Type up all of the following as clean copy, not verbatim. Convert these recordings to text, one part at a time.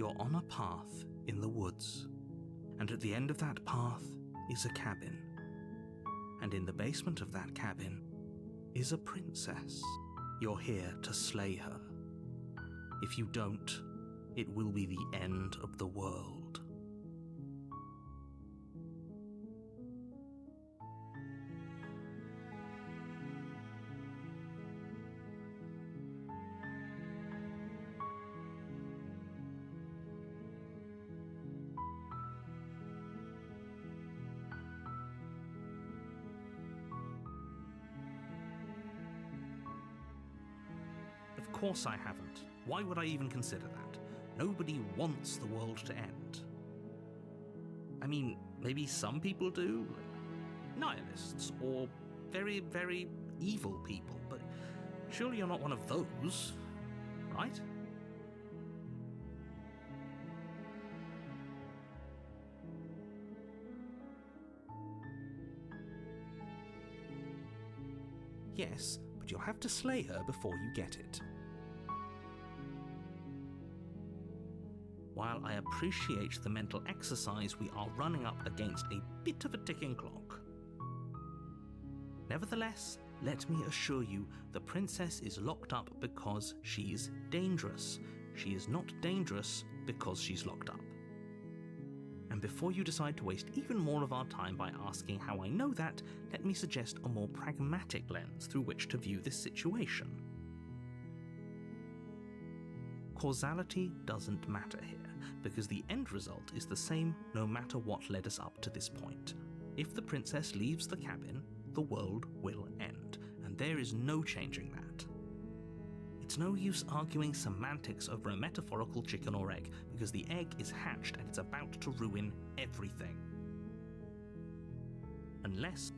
You're on a path in the woods, and at the end of that path is a cabin. And in the basement of that cabin is a princess. You're here to slay her. If you don't, it will be the end of the world. Of course I haven't. Why would I even consider that? Nobody wants the world to end. I mean, maybe some people do, like nihilists, or very, very evil people, but surely you're not one of those, right? Yes, but you'll have to slay her before you get it. While I appreciate the mental exercise, we are running up against a bit of a ticking clock. Nevertheless, let me assure you, the princess is locked up because she's dangerous. She is not dangerous because she's locked up. And before you decide to waste even more of our time by asking how I know that, let me suggest a more pragmatic lens through which to view this situation. Causality doesn't matter here, because the end result is the same no matter what led us up to this point. If the princess leaves the cabin, the world will end, and there is no changing that. It's no use arguing semantics over a metaphorical chicken or egg, because the egg is hatched and it's about to ruin everything. Unless...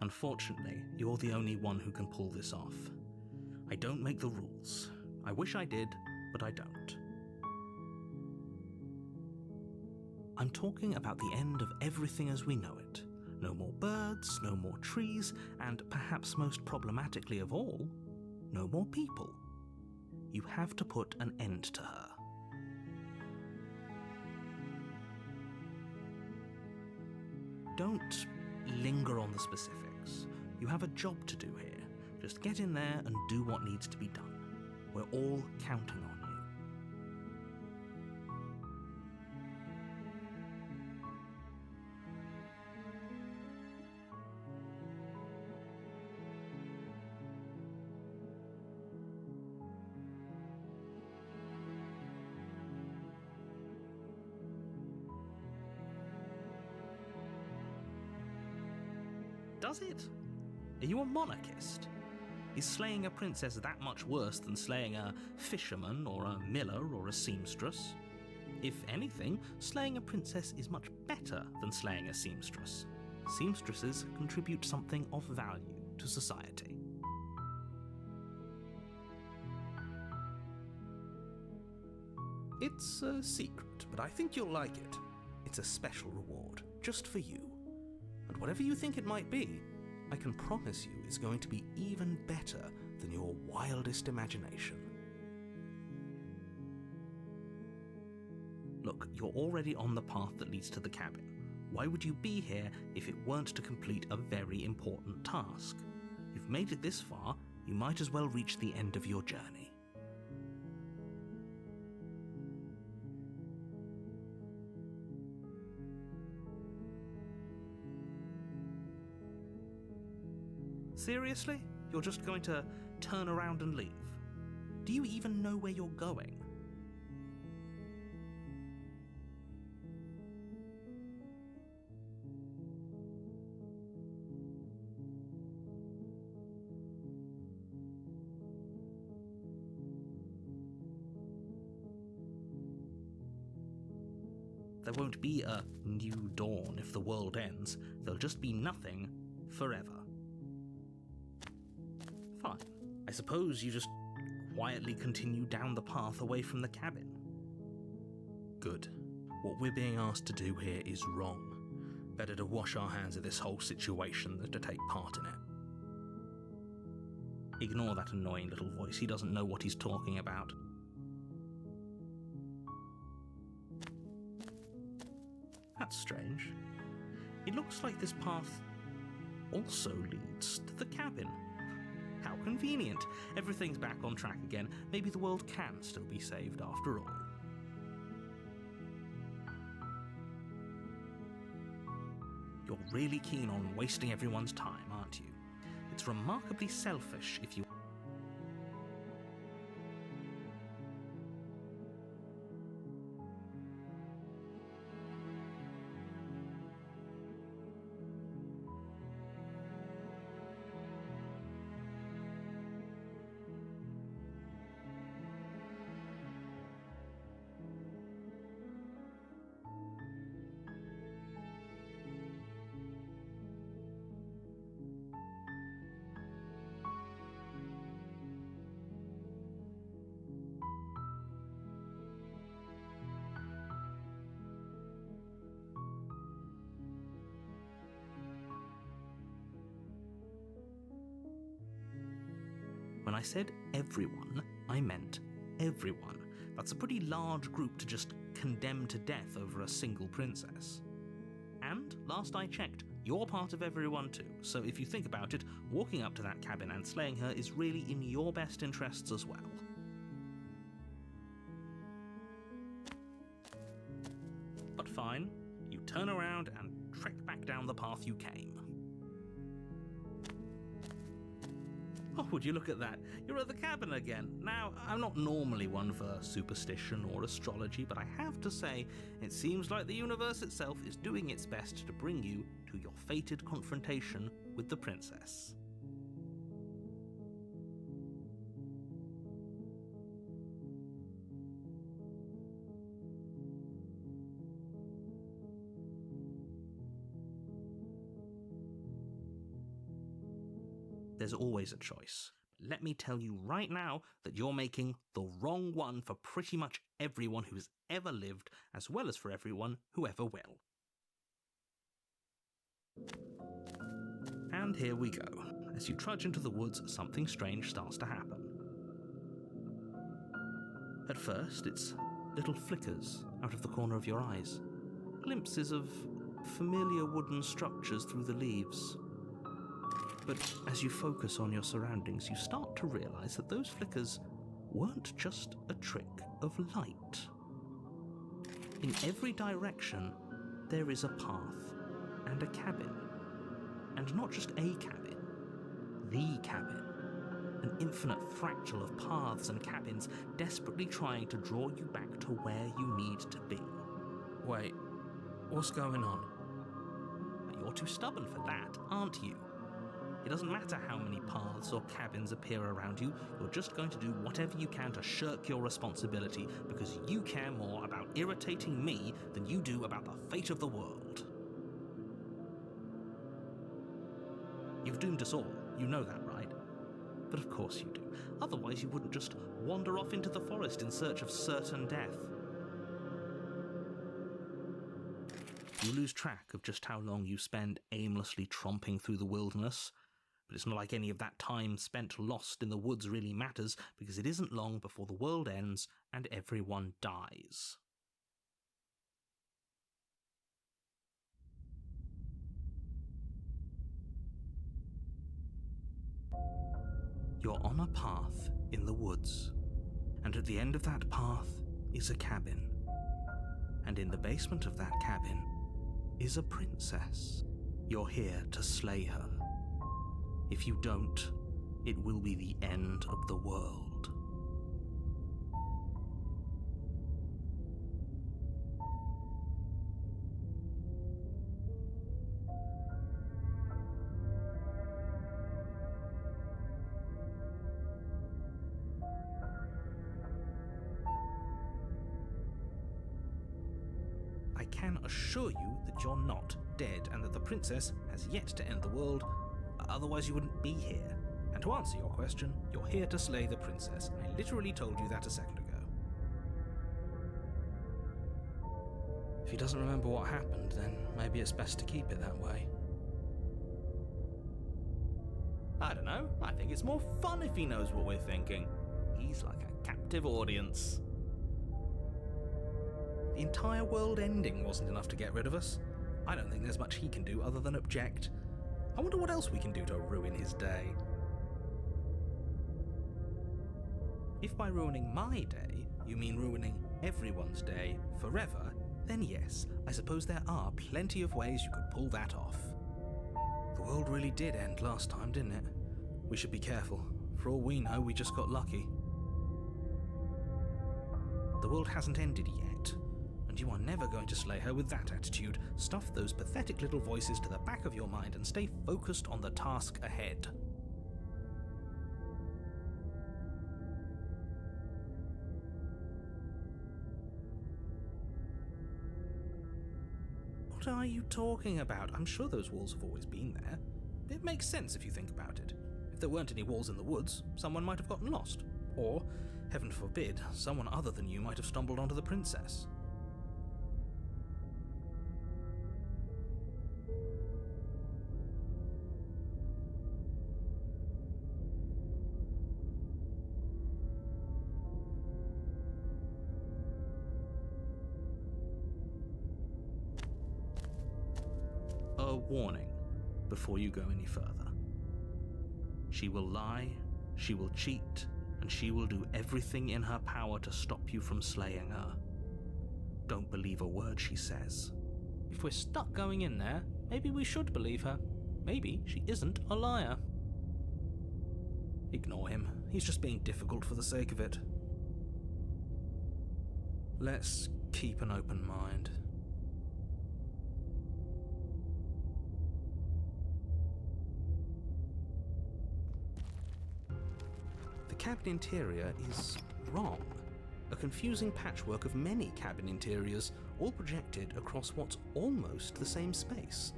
Unfortunately, you're the only one who can pull this off. I don't make the rules. I wish I did, but I don't. I'm talking about the end of everything as we know it. No more birds, no more trees, and perhaps most problematically of all, no more people. You have to put an end to her. Don't linger on the specifics. You have a job to do here. Just get in there and do what needs to be done. We're all counting on you. Does it? Are you a monarchist? Is slaying a princess that much worse than slaying a fisherman or a miller or a seamstress? If anything, slaying a princess is much better than slaying a seamstress. Seamstresses contribute something of value to society. It's a secret, but I think you'll like it. It's a special reward, just for you. And whatever you think it might be, I can promise you it's going to be even better than your wildest imagination. Look, you're already on the path that leads to the cabin. Why would you be here if it weren't to complete a very important task? You've made it this far, you might as well reach the end of your journey. Seriously? You're just going to turn around and leave? Do you even know where you're going? There won't be a new dawn if the world ends, there'll just be nothing forever. Fine. I suppose you just quietly continue down the path away from the cabin. Good. What we're being asked to do here is wrong. Better to wash our hands of this whole situation than to take part in it. Ignore that annoying little voice. He doesn't know what he's talking about. That's strange. It looks like this path also leads to the cabin. How convenient. Everything's back on track again. Maybe the world can still be saved after all. You're really keen on wasting everyone's time, aren't you? It's remarkably selfish if you... When I said everyone, I meant everyone. That's a pretty large group to just condemn to death over a single princess. And, last I checked, you're part of everyone too, so if you think about it, walking up to that cabin and slaying her is really in your best interests as well. But fine, you turn around and trek back down the path you came. Oh, would you look at that? You're at the cabin again. Now, I'm not normally one for superstition or astrology, but I have to say, it seems like the universe itself is doing its best to bring you to your fated confrontation with the princess. There's always a choice. Let me tell you right now that you're making the wrong one for pretty much everyone who's ever lived, as well as for everyone who ever will. And here we go. As you trudge into the woods, something strange starts to happen. At first, it's little flickers out of the corner of your eyes. Glimpses of familiar wooden structures through the leaves. But as you focus on your surroundings, you start to realize that those flickers weren't just a trick of light. In every direction, there is a path and a cabin. And not just a cabin, the cabin. An infinite fractal of paths and cabins desperately trying to draw you back to where you need to be. Wait, what's going on? You're too stubborn for that, aren't you? It doesn't matter how many paths or cabins appear around you, you're just going to do whatever you can to shirk your responsibility because you care more about irritating me than you do about the fate of the world. You've doomed us all, you know that, right? But of course you do. Otherwise you wouldn't just wander off into the forest in search of certain death. You lose track of just how long you spend aimlessly tromping through the wilderness. But it's not like any of that time spent lost in the woods really matters, because it isn't long before the world ends and everyone dies. You're on a path in the woods, and at the end of that path is a cabin. And in the basement of that cabin is a princess. You're here to slay her. If you don't, it will be the end of the world. I can assure you that you're not dead and that the princess has yet to end the world, otherwise you wouldn't be here. And to answer your question, you're here to slay the princess. I literally told you that a second ago. If he doesn't remember what happened, then maybe it's best to keep it that way. I don't know, I think it's more fun if he knows what we're thinking. He's like a captive audience. The entire world ending wasn't enough to get rid of us. I don't think there's much he can do other than object. I wonder what else we can do to ruin his day. If by ruining my day, you mean ruining everyone's day forever, then yes, I suppose there are plenty of ways you could pull that off. The world really did end last time, didn't it? We should be careful. For all we know, we just got lucky. The world hasn't ended yet, and you are never going to slay her with that attitude. Stuff those pathetic little voices to the back of your mind and stay focused on the task ahead. What are you talking about? I'm sure those walls have always been there. It makes sense if you think about it. If there weren't any walls in the woods, someone might have gotten lost. Or, heaven forbid, someone other than you might have stumbled onto the princess. A warning before you go any further. She will lie, she will cheat, and she will do everything in her power to stop you from slaying her. Don't believe a word she says. If we're stuck going in there, maybe we should believe her. Maybe she isn't a liar. Ignore him. He's just being difficult for the sake of it. Let's keep an open mind. The cabin interior is wrong. A confusing patchwork of many cabin interiors, all projected across what's almost the same space.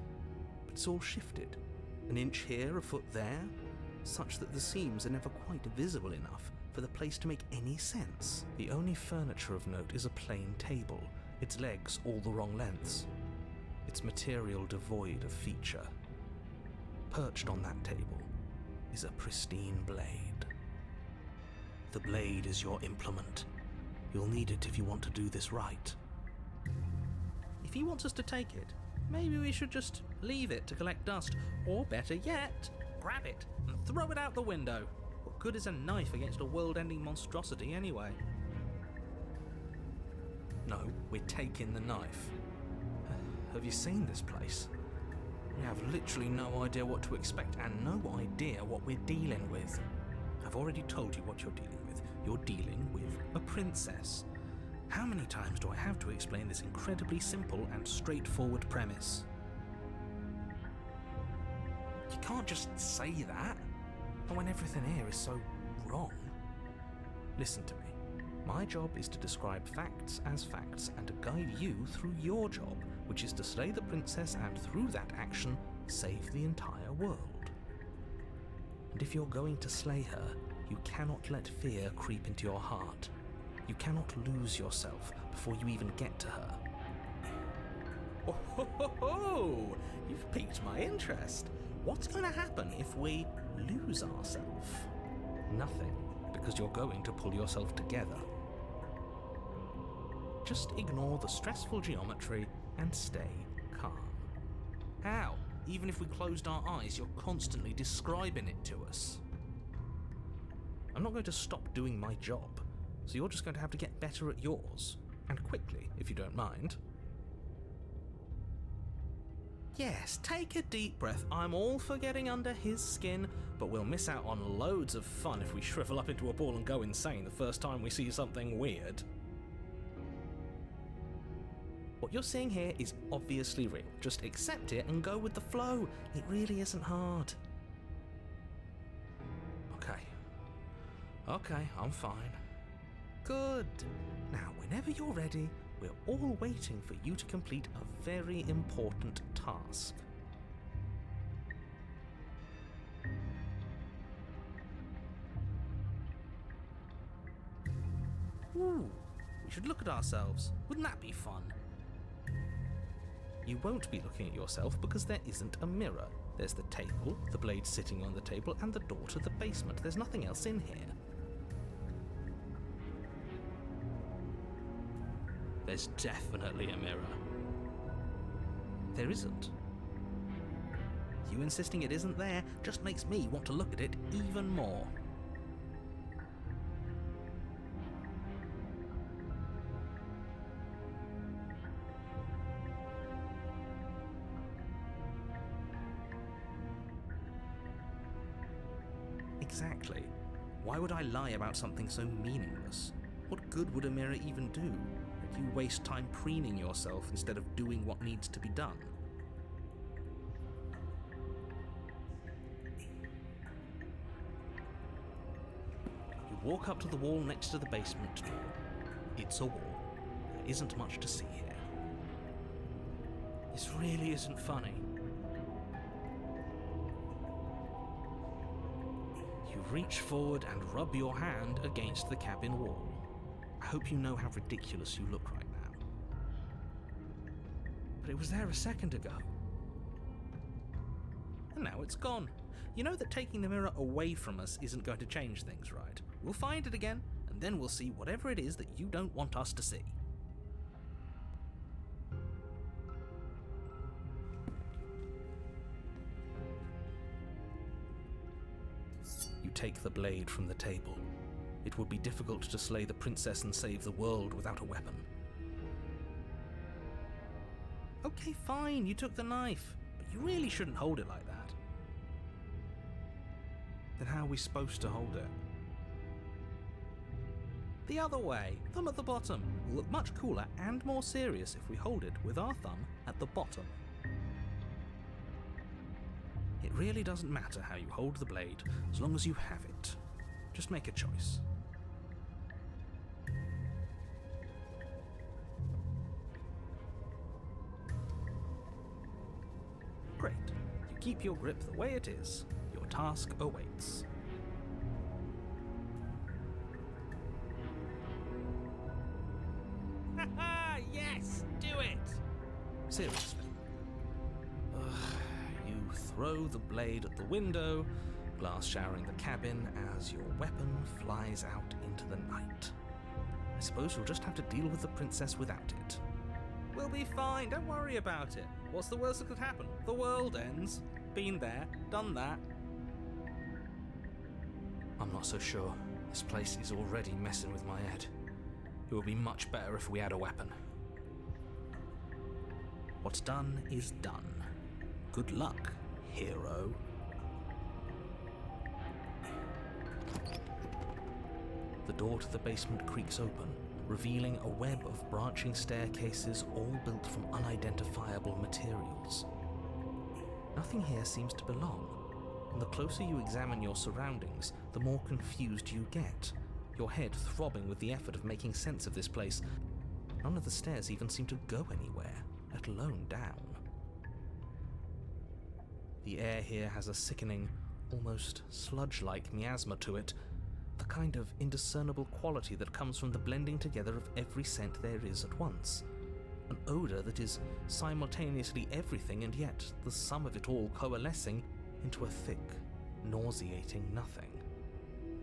But it's all shifted. An inch here, a foot there, such that the seams are never quite visible enough for the place to make any sense. The only furniture of note is a plain table, its legs all the wrong lengths, its material devoid of feature. Perched on that table is a pristine blade. The blade is your implement. You'll need it if you want to do this right. If he wants us to take it, maybe we should just leave it to collect dust, or better yet, grab it and throw it out the window. What good is a knife against a world-ending monstrosity anyway? No, we're taking the knife. Have you seen this place? We have literally no idea what to expect and no idea what we're dealing with. I've already told you what you're dealing with. You're dealing with a princess. How many times do I have to explain this incredibly simple and straightforward premise? You can't just say that, when everything here is so wrong. Listen to me. My job is to describe facts as facts and to guide you through your job, which is to slay the princess and through that action, save the entire world. And if you're going to slay her, you cannot let fear creep into your heart. You cannot lose yourself before you even get to her. Oh, ho, ho, ho! You've piqued my interest. What's going to happen if we lose ourselves? Nothing, because you're going to pull yourself together. Just ignore the stressful geometry and stay calm. How? Even if we closed our eyes, you're constantly describing it to us. I'm not going to stop doing my job, so you're just going to have to get better at yours. And quickly, if you don't mind. Yes, take a deep breath. I'm all for getting under his skin, but we'll miss out on loads of fun if we shrivel up into a ball and go insane the first time we see something weird. What you're seeing here is obviously real. Just accept it and go with the flow. It really isn't hard. Okay, I'm fine. Good. Now, whenever you're ready, We're all waiting for you to complete a very important task. Ooh, we should look at ourselves. Wouldn't that be fun? You won't be looking at yourself because there isn't a mirror. There's the table, the blade sitting on the table, and the door to the basement. There's nothing else in here. There's definitely a mirror. There isn't. You insisting it isn't there just makes me want to look at it even more. Exactly. Why would I lie about something so meaningless? What good would a mirror even do? If you waste time preening yourself instead of doing what needs to be done. You walk up to the wall next to the basement door. It's a wall. There isn't much to see here. This really isn't funny. You reach forward and rub your hand against the cabin wall. I hope you know how ridiculous you look right now. But it was there a second ago. And now it's gone. You know that taking the mirror away from us isn't going to change things, right? We'll find it again, and then we'll see whatever it is that you don't want us to see. You take the blade from the table. It would be difficult to slay the princess and save the world without a weapon. Okay, fine, you took the knife, but you really shouldn't hold it like that. Then how are we supposed to hold it? The other way, thumb at the bottom. Will look much cooler and more serious if we hold it with our thumb at the bottom. It really doesn't matter how you hold the blade, as long as you have it. Just make a choice. Great. You keep your grip the way it is. Your task awaits. Haha! Yes! Do it! Seriously. You throw the blade at the window, glass showering the cabin as your weapon flies out into the night. I suppose you'll just have to deal with the princess without it. We'll be fine, don't worry about it. What's the worst that could happen? The world ends. Been there, done that. I'm not so sure. This place is already messing with my head. It would be much better if we had a weapon. What's done is done. Good luck, hero. The door to the basement creaks open, revealing a web of branching staircases all built from unidentifiable materials. Nothing here seems to belong, and the closer you examine your surroundings, the more confused you get, your head throbbing with the effort of making sense of this place. None of the stairs even seem to go anywhere, let alone down. The air here has a sickening, almost sludge-like miasma to it, the kind of indiscernible quality that comes from the blending together of every scent there is at once. An odour that is simultaneously everything and yet the sum of it all coalescing into a thick, nauseating nothing.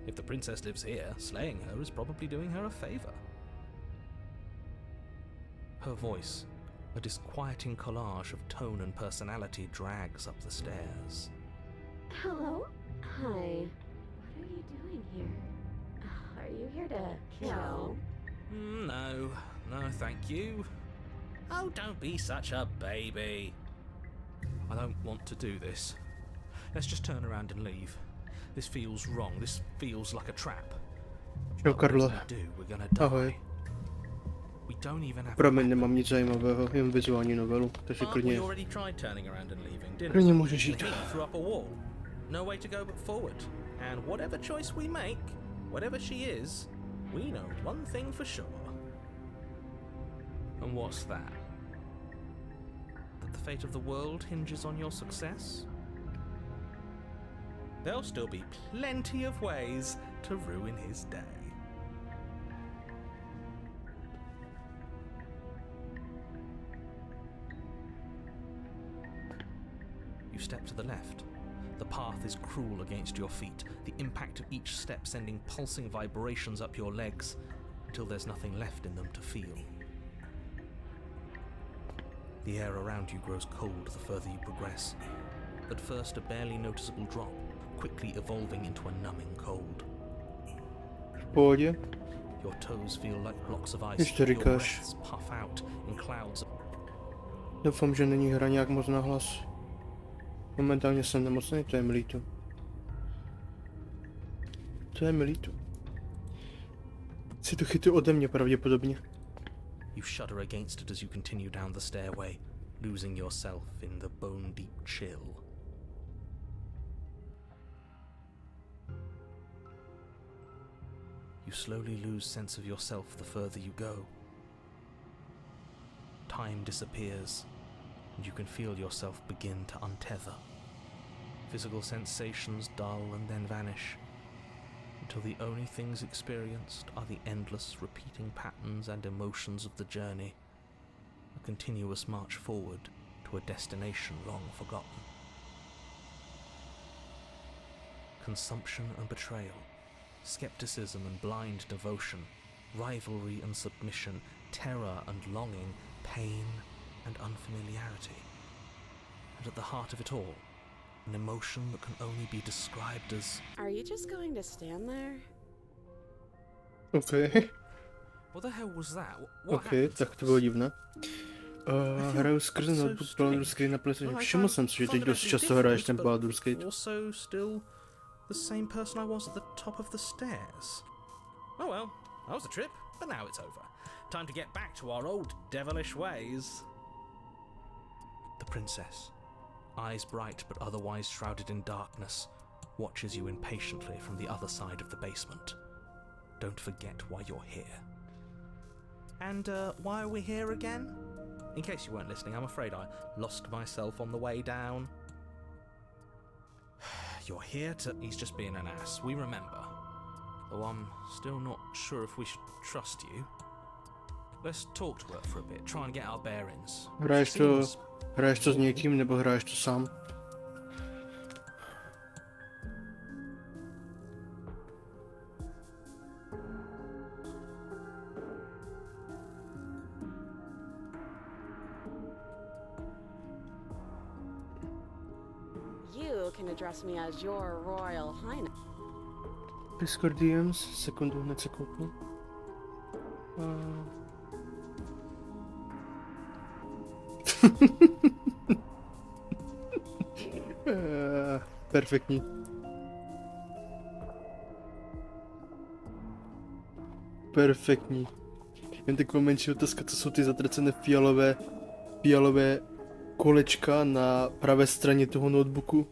If the princess lives here, slaying her is probably doing her a favour. Her voice, a disquieting collage of tone and personality, drags up the stairs. Hello? Hi. What are you doing here? Are you here to kill? No, thank you. Oh, don't be such a baby. I don't want to do this. Let's just turn around and leave. This feels wrong. This feels like a trap. Ciao Carlo. We're gonna die. Ahoj. We don't even have Promiň, nemám nic zajímavého, jen vizuální novelu, takže We klidně. already tried turning around and leaving, didn't Klidně we? můžeš jít. He threw up a wall. No way to go but forward. And whatever choice we make, whatever she is, we know one thing for sure. And what's that? That the fate of the world hinges on your success? There'll still be plenty of ways to ruin his day. You step to the left. The path is cruel against your feet, the impact of each step sending pulsing vibrations up your legs until there's nothing left in them to feel. The air around you grows cold the further you progress. At first a barely noticeable drop, quickly evolving into a numbing cold. V pohodě. Your toes feel like blocks of ice. Když to Your říkáš. breaths puff out in clouds. Doufám, že není hra nějak moc nahlas. Momentálně jsem nemocný, to je mi líto. To je mi líto. Si to chytil ode mě pravděpodobně. You shudder against it as you continue down the stairway, losing yourself in the bone-deep chill. You slowly lose sense of yourself the further you go. Time disappears, and you can feel yourself begin to untether. Physical sensations dull and then vanish, until the only things experienced are the endless repeating patterns and emotions of the journey, a continuous march forward to a destination long forgotten. Consumption and betrayal, skepticism and blind devotion, rivalry and submission, terror and longing, pain and unfamiliarity. And at the heart of it all, an emotion that can only be described as... Are you just going to stand there? OK. What the hell was that? What OK, happened? tak to bylo divné. Hraju skrze notebook Baldur's Gate na PlayStation. Všiml jsem si, že teď dost často hraješ ten Baldur's Gate. Also still the same person I was at the top of the stairs. Oh well, that was a trip, but now it's over. Time to get back to our old devilish ways. The princess, eyes bright but otherwise shrouded in darkness, watches you impatiently from the other side of the basement. Don't forget why you're here. And why are we here again? In case you weren't listening, I'm afraid I lost myself on the way down. You're here to... He's just being an ass, we remember. Though I'm still not sure if we should trust you. Let's talk to her for a bit, try and get our bearings. Hraješ to s někým, nebo hraješ to sám? You can address me as your Royal Highness. Discord DMs, sekundu, hned se kouknu. Perfektní. Perfektní. Jen taková menší otázka, co jsou ty zatracené fialové kolečka na pravé straně toho notebooku.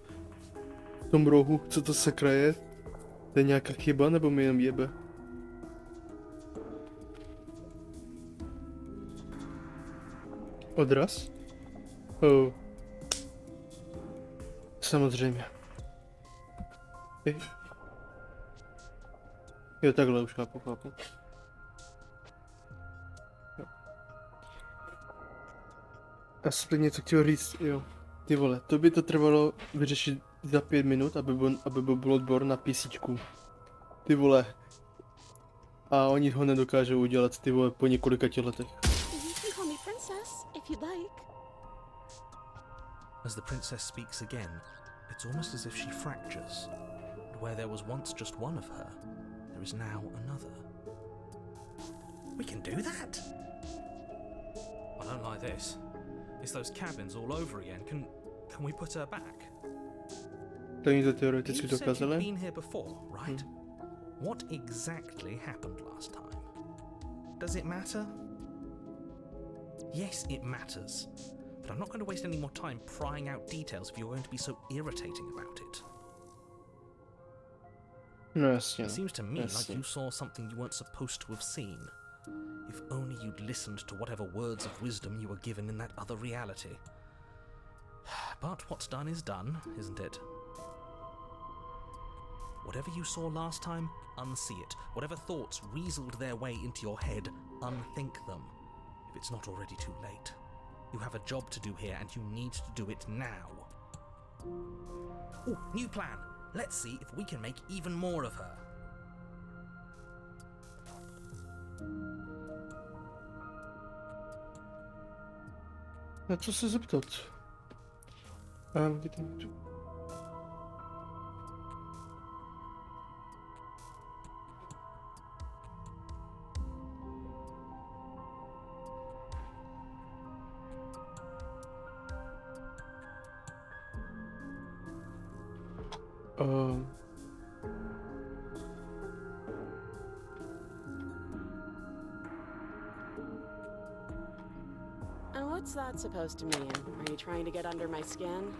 V tom rohu, co to sakra je? To je nějaká chyba, nebo mi jenom jebe? Odraz? Oh. Samozřejmě. Jo, takhle už chápu. Jo. Já jsem něco chtěl říct, jo. Ty vole, to by to trvalo vyřešit za 5 minut, aby byl Bloodborne na PCčku. Ty vole. A oni ho nedokážou udělat, ty vole, po několika letech. You can call me Princess, if you'd like. As the princess speaks again, it's almost as if she fractures, and where there was once just one of her, there is now another. We can do that? I don't like this. It's those cabins all over again. Can we put her back? To oni to You teoreticky said you'd dokázali? been here before, right? What exactly happened last time? Does it matter? Yes, it matters. But I'm not going to waste any more time prying out details if you're going to be so irritating about it. No jasně. It seems to me like jasně. you saw something you weren't supposed to have seen. If only you'd listened to whatever words of wisdom you were given in that other reality. But what's done is done, isn't it? Whatever you saw last time, unsee it. Whatever thoughts weaseled their way into your head, unthink them. If it's not already too late. You have a job to do here, and you need to do it now. Ooh, new plan! Let's see if we can make even more of her. Na co se zeptat? Kde tam tu? And what's that supposed to mean? Are you trying to get under my skin?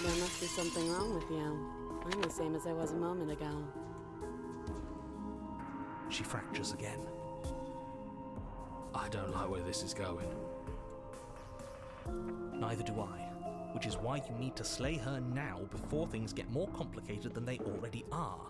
There must be something wrong with you. I'm the same as I was a moment ago. She fractures again. I don't like where this is going. Neither do I. Which is why you need to slay her now before things get more complicated than they already are.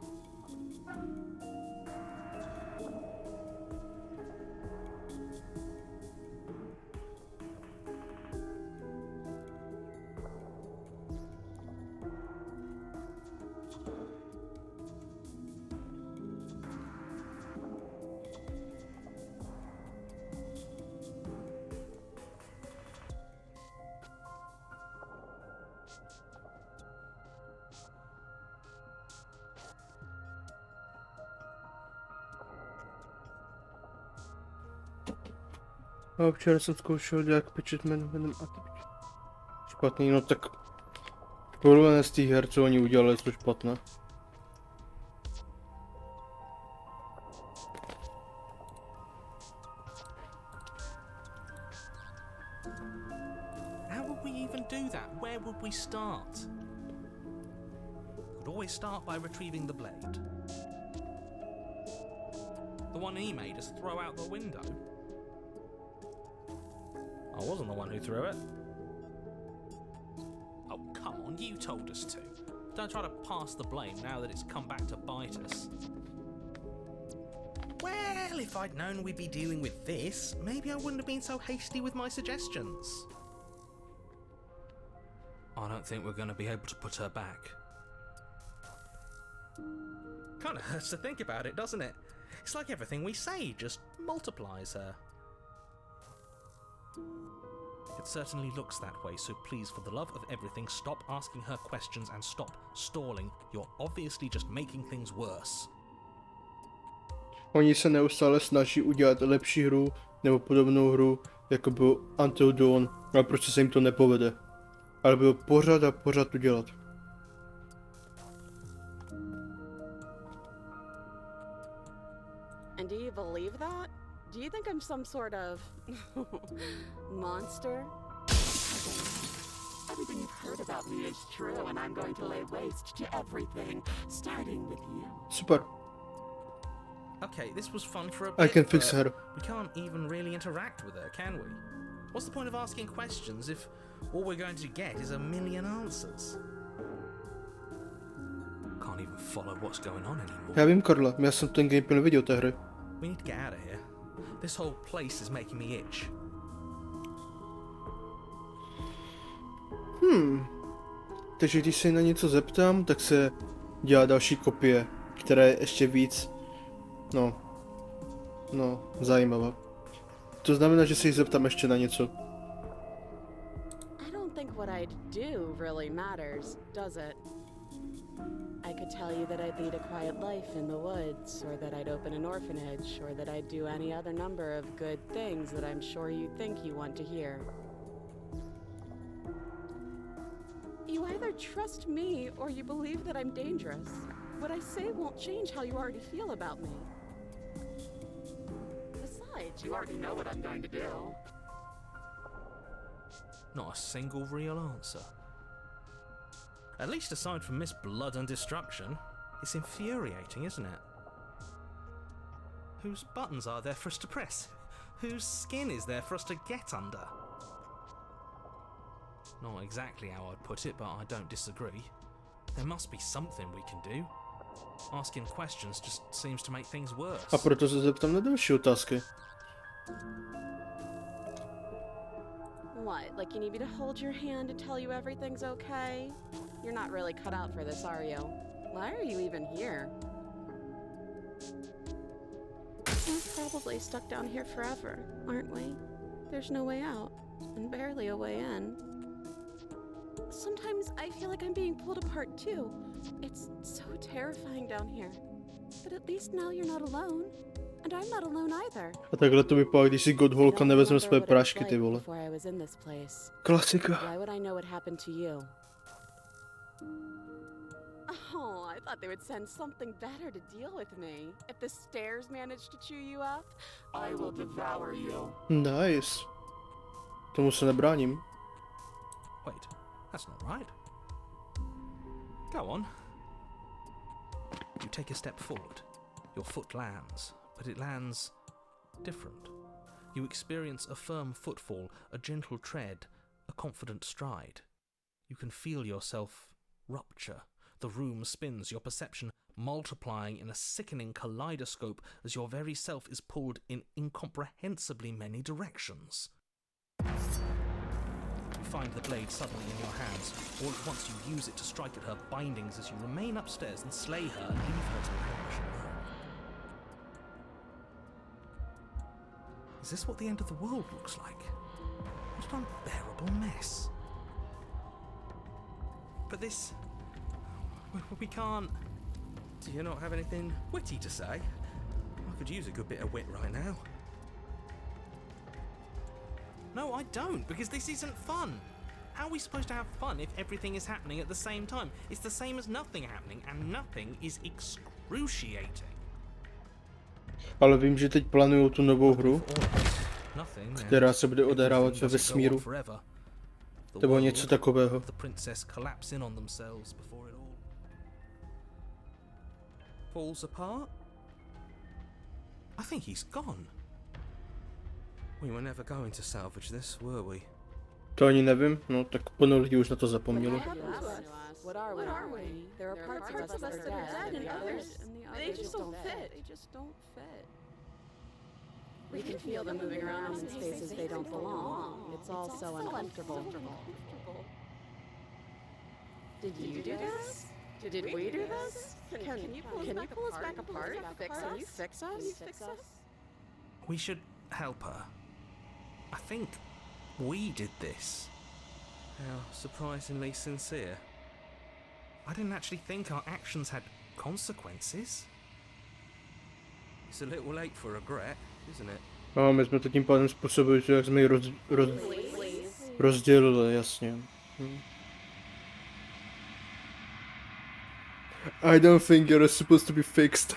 A včera jsem zkoušel dělat pečet jménem a ty pečet. Špatný, no tak porovnané z těch her, co oni udělali, jsou špatné. How would we even do that? Where would we start? Could always start by retrieving the blade. The one he made us throw out the window. I wasn't the one who threw it. Oh, come on, you told us to. Don't try to pass the blame now that it's come back to bite us. Well, if I'd known we'd be dealing with this, maybe I wouldn't have been so hasty with my suggestions. I don't think we're going to be able to put her back. Kind of hurts to think about it, doesn't it? It's like everything we say just multiplies her. It certainly looks that way, so please, for the love of everything, stop asking her questions and stop stalling. You're obviously just making things worse. Oni se neustále snaží udělat lepší hru, nebo podobnou hru, jako byl Until Dawn, ale prostě se jim to nepovede. Ale bylo pořád a pořád to dělat. And do you believe that? Do you think I'm some sort of monster? Everything you've heard about me is true, and I'm going to lay waste to everything, starting with you. Super. Okay, this was fun for a bit, I can fix but her. we can't even really interact with her, can we? What's the point of asking questions if all we're going to get is a million answers? Can't even follow what's going on anymore. Já vím, Karla, já jsem ten gameplay neviděl té hry. We need to get out of here. This whole place is making me itch. Takže když se na něco zeptám, tak se dělá další kopie, která je ještě víc, zajímavá. To znamená, že se jí zeptám ještě na něco. I don't think what I'd do really matters, does it? I could tell you that I'd lead a quiet life in the woods, or that I'd open an orphanage, or that I'd do any other number of good things that I'm sure you think you want to hear. You either trust me, or you believe that I'm dangerous. What I say won't change how you already feel about me. Besides, You already know what I'm going to do. Not a single real answer. At least aside from Miss Blood and Destruction, it's infuriating, isn't it? Whose buttons are there for us to press? Whose skin is there for us to get under? Not exactly how I'd put it, but I don't disagree. There must be something we can do. Asking questions just seems to make things worse. A proto se zeptám na další otázky. What, like you need me to hold your hand and tell you everything's okay? You're not really cut out for this, are you? Why are you even here? We're probably stuck down here forever, aren't we? There's no way out, and barely a way in. Sometimes I feel like I'm being pulled apart too. It's so terrifying down here. But at least now you're not alone. And I'm not alone either. A takhle to vypadá, když si Godholka nevezme své prášky, ty vole. Klasika. Why would I know what happened to you? Oh, I thought they would send something better to deal with me. If the stairs managed to chew you up, I will devour you. Nice. Tomu se nebráním. Wait, that's not right. Go on. You take a step forward. Your foot lands, but it lands different. You experience a firm footfall, a gentle tread, a confident stride. You can feel yourself rupture. The room spins, your perception multiplying in a sickening kaleidoscope as your very self is pulled in incomprehensibly many directions. You find the blade suddenly in your hands. All at once you use it to strike at her bindings as you remain upstairs and slay her and leave her to perish alone. Is this what the end of the world looks like? What an unbearable mess. But this... we can't... Do you not have anything witty to say? I could use a good bit of wit right now. No, I don't, because this isn't fun. How are we supposed to have fun if everything is happening at the same time? It's the same as nothing happening, and nothing is excruciating. Ale vím, že teď plánuju tu novou hru, která se bude odehrávat ve vesmíru. Nebo něco takového. The princess collapse in on themselves before it all falls apart. I think he's gone. We were never going to salvage this, were we? To ani nevím, no tak plno lidí už na to zapomnělo. What are we? There are parts of us that are dead and others, they just don't fit. We can feel them moving around in spaces they don't belong. It's all so uncomfortable. Did you do this? Did we do this? Can you pull us back apart? Can you fix us? We should help her. I think we did this. How surprisingly sincere. I didn't actually think our actions had consequences. It's a little late for regret, isn't it? No, my jsme to tím pádem způsobili, že jak jsme ji rozdělili, jasně. I don't think you're supposed to be fixed.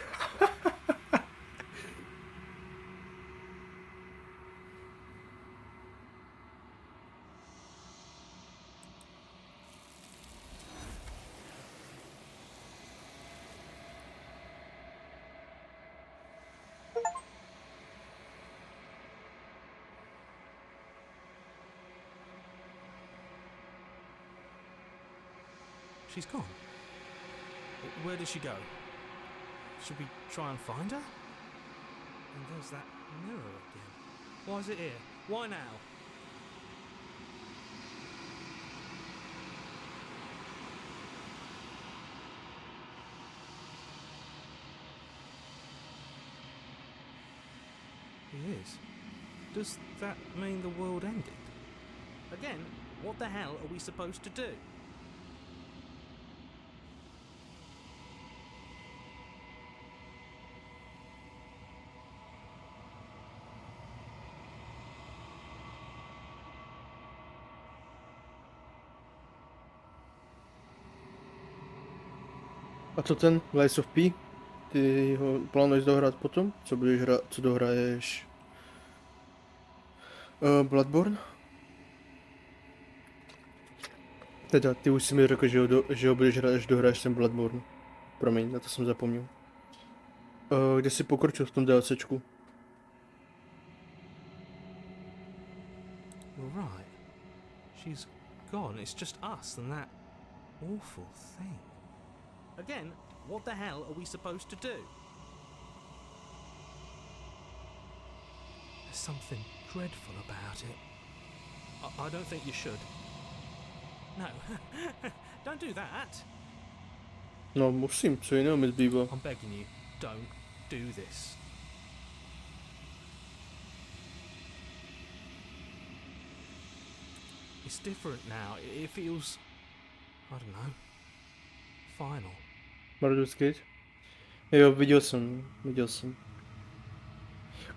She's gone. Where did she go? Should we try and find her? And there's that mirror again. Why is it here? Why now? He is. Does that mean the world ended? Again, what the hell are we supposed to do? A co ten Lies of P? Ty ho plánuješ dohrát potom? Co budeš hrát, co dohraješ? Bloodborne? Teda, ty už jsi mi řekl, že ho budeš hrát, až dohraješ ten Bloodborne. Promiň, na to jsem zapomněl. Kde si pokročil v tom DLCčku? You're right. She's gone. It's just us and that awful thing. Again, what the hell are we supposed to do? There's something dreadful about it. I don't think you should. No, don't do that. No, musím, co jiného mi zbývá. I'm begging you, don't do this. It's different now. It feels, I don't know, final. Baldur's Gate? Jo, viděl jsem.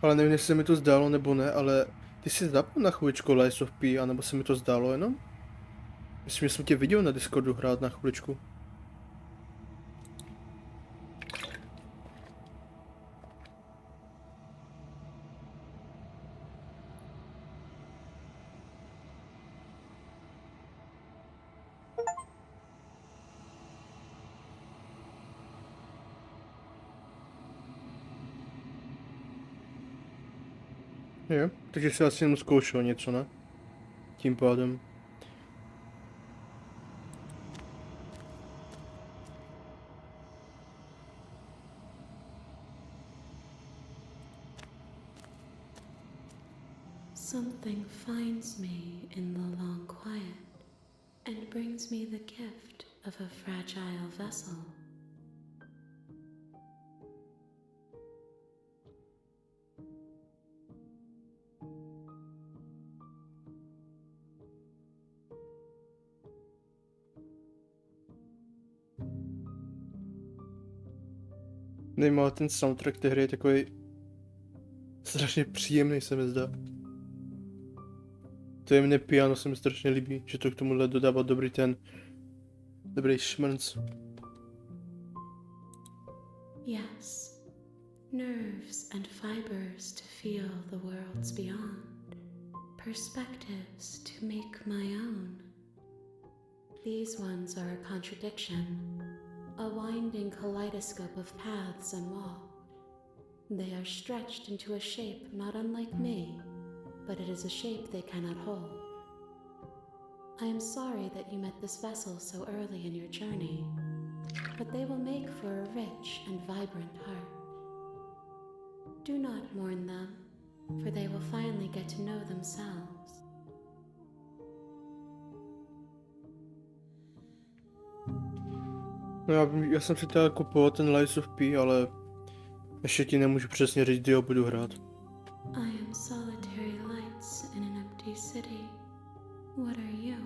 Ale nevím, jestli se mi to zdálo nebo ne, ale ty jsi zapnul na chviličku Lies of P, anebo se mi to zdálo jenom? Myslím, že jsem tě viděl na Discordu hrát na chviličku. Jo, takže jsi asi jenom zkoušel něco, ne? Tím pádem. Something finds me in the long quiet and brings me the gift of a fragile vessel. Nevím, ale ten soundtrack té hry je takový strašně příjemný, se mi zdá. To jemné piano se mi strašně líbí, že to k tomuhle dodává dobrý šmrnc. Yes, nerves and fibers to feel the worlds beyond, perspectives to make my own. These ones are a contradiction, a winding kaleidoscope of paths and walls. They are stretched into a shape not unlike me, but it is a shape they cannot hold. I am sorry that you met this vessel so early in your journey, but they will make for a rich and vibrant heart. Do not mourn them, for they will finally get to know themselves. No já jsem si teda kupoval ten Lies of P, ale ještě ti nemůžu přesně říct, kdy ho budu hrát. I am solitary lights in an empty city. What are you?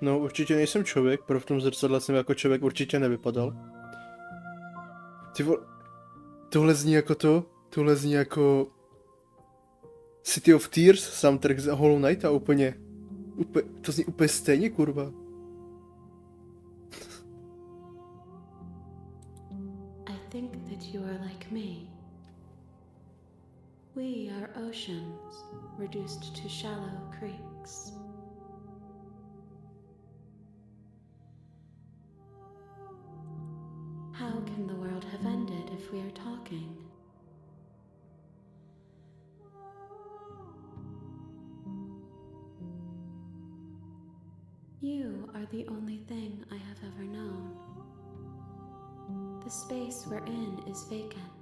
No určitě nejsem člověk, pro v tom zrcadle jsem jako člověk určitě nevypadal. Ty tohle zní jako City of Tears, soundtrack z Hollow Knight a to zní úplně stejně, kurva. I think that you are like me. We are oceans, reduced to shallow creeks. How can the world have ended if we are talking? You are the only thing I have ever known. The space we're in is vacant.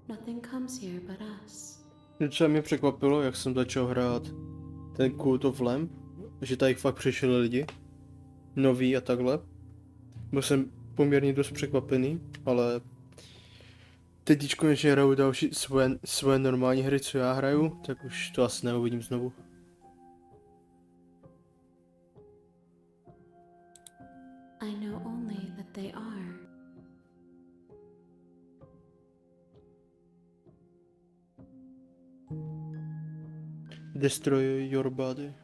Nothing comes here but us. Docela mě překvapilo, jak jsem začal hrát ten Cult of Lamp, že tady fakt přišli lidi, noví a takhle. Byl jsem poměrně dost překvapený, ale teď když konečně hraju další své normální hry, co já hraju, tak už to asi neuvidím znovu. I know only that they are. Destroy your body.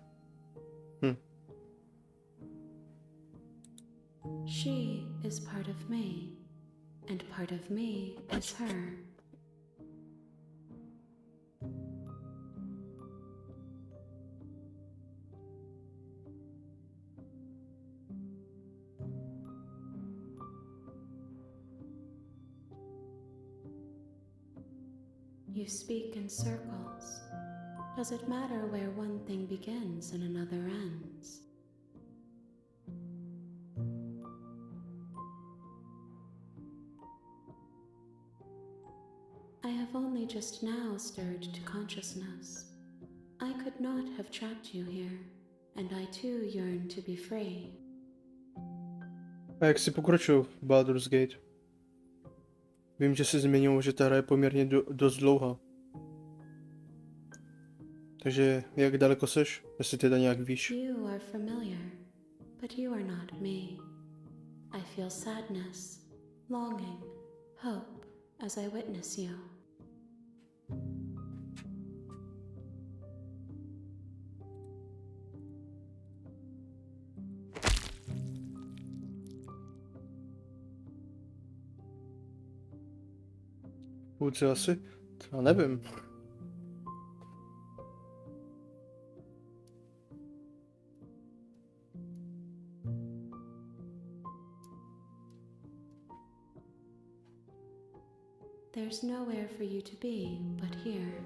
She is part of me, and part of me is her. You speak in circles. Does it matter where one thing begins and another ends? I have only just now stirred to consciousness. I could not have trapped you here, and I too yearn to be free. A jak si pokročil v Baldur's Gate? Vím, že jsi zmiňoval, že ta hra je poměrně dost dlouhá. Takže jak daleko seš? Jestli teda nějak víš? You are familiar, but you are not me. I feel sadness, longing, hope as I witness you. Půlce asi? Já nevím. There's nowhere for you to be but here.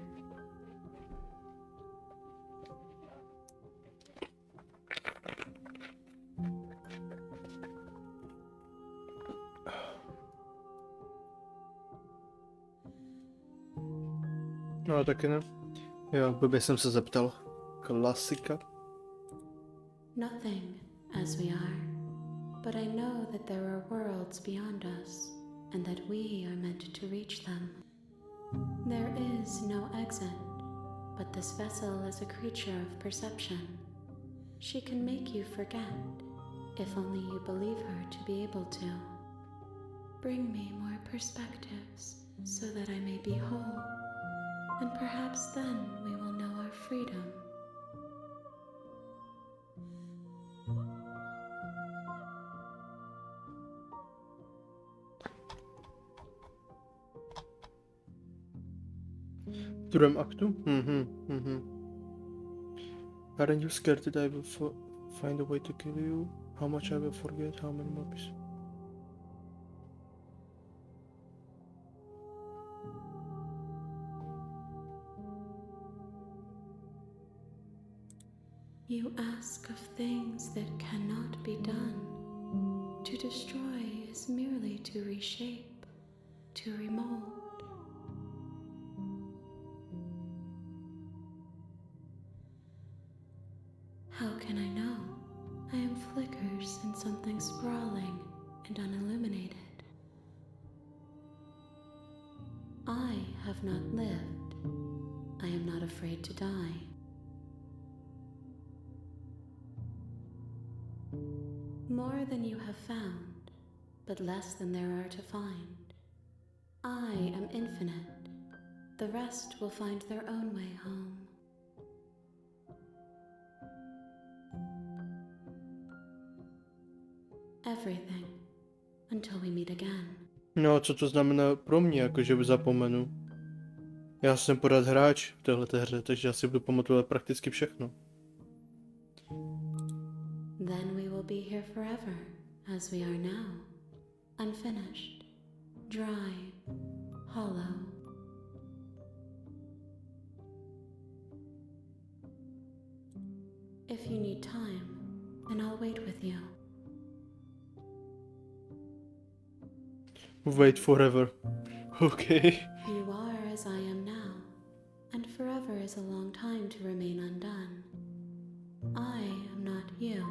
No taky ne. Jo, blbě jsem se zeptal. Klasika. Nothing, as we are. But I know that there are worlds beyond us, and that we are meant to reach them. There is no exit, but this vessel is a creature of perception. She can make you forget, if only you believe her to be able to. Bring me more perspectives, so that I may be whole, and perhaps then we will know our freedom. V druhém aktu? Aren't you scared that I will find a way to kill you? How much I will forget? How many more pieces? You ask of things that cannot be done. To destroy is merely to reshape, to remold. How can I know? I am flickers in something sprawling and unilluminated. I have not lived. I am not afraid to die. More than you have found, but less than there are to find. I am infinite. The rest will find their own way home. Everything, until we meet again. No, co to znamená pro mě, jakože zapomenu? Já jsem pořád hráč v téhleté hře, takže já si budu pamatovat prakticky všechno. Then we will be here forever, as we are now. Unfinished, dry, hollow. If you need time, then I'll wait with you. Wait forever. Okay. You are as I am now, and forever is a long time to remain undone. I am not you,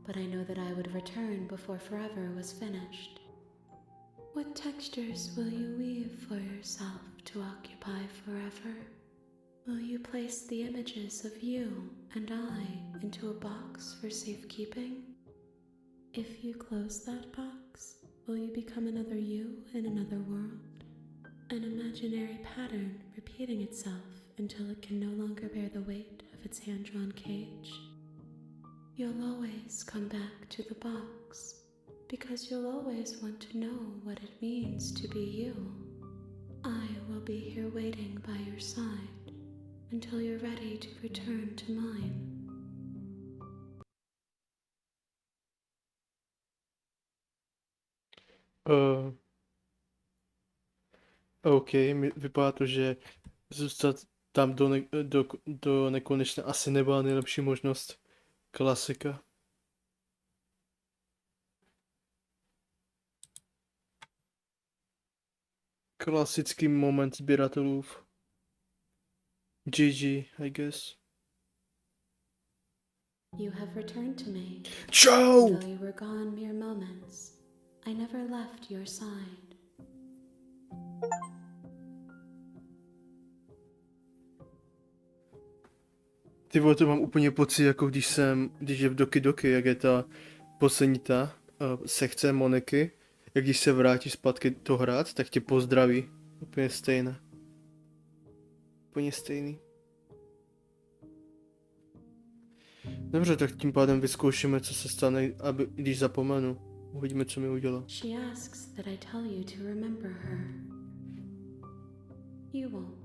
but I know that I would return before forever was finished. What textures will you weave for yourself to occupy forever? Will you place the images of you and I into a box for safekeeping? If you close that box, will you become another you in another world? An imaginary pattern repeating itself until it can no longer bear the weight of its hand-drawn cage? You'll always come back to the box, because you'll always want to know what it means to be you. I will be here waiting by your side until you're ready to return to mine. OK, vypadá to, že zůstat tam do nekonečna asi nebyla nejlepší možnost. Klasika. Klasický moment sběratelů. GG, I guess. You have returned to me. Čau! Though you were gone mere moments, I never left your side. Ty vole, to mám úplně pocit, jako když je v Doki Doki, jak je ta poslední sekce Moniky, jak když se vrátíš zpátky to hrát, tak tě pozdraví. Úplně stejné. Úplně stejný. Dobře, tak tím pádem vyzkoušíme, co se stane, když zapomenu. Uvidíme, co mi udělá. She asks that I tell you to remember her. You won't.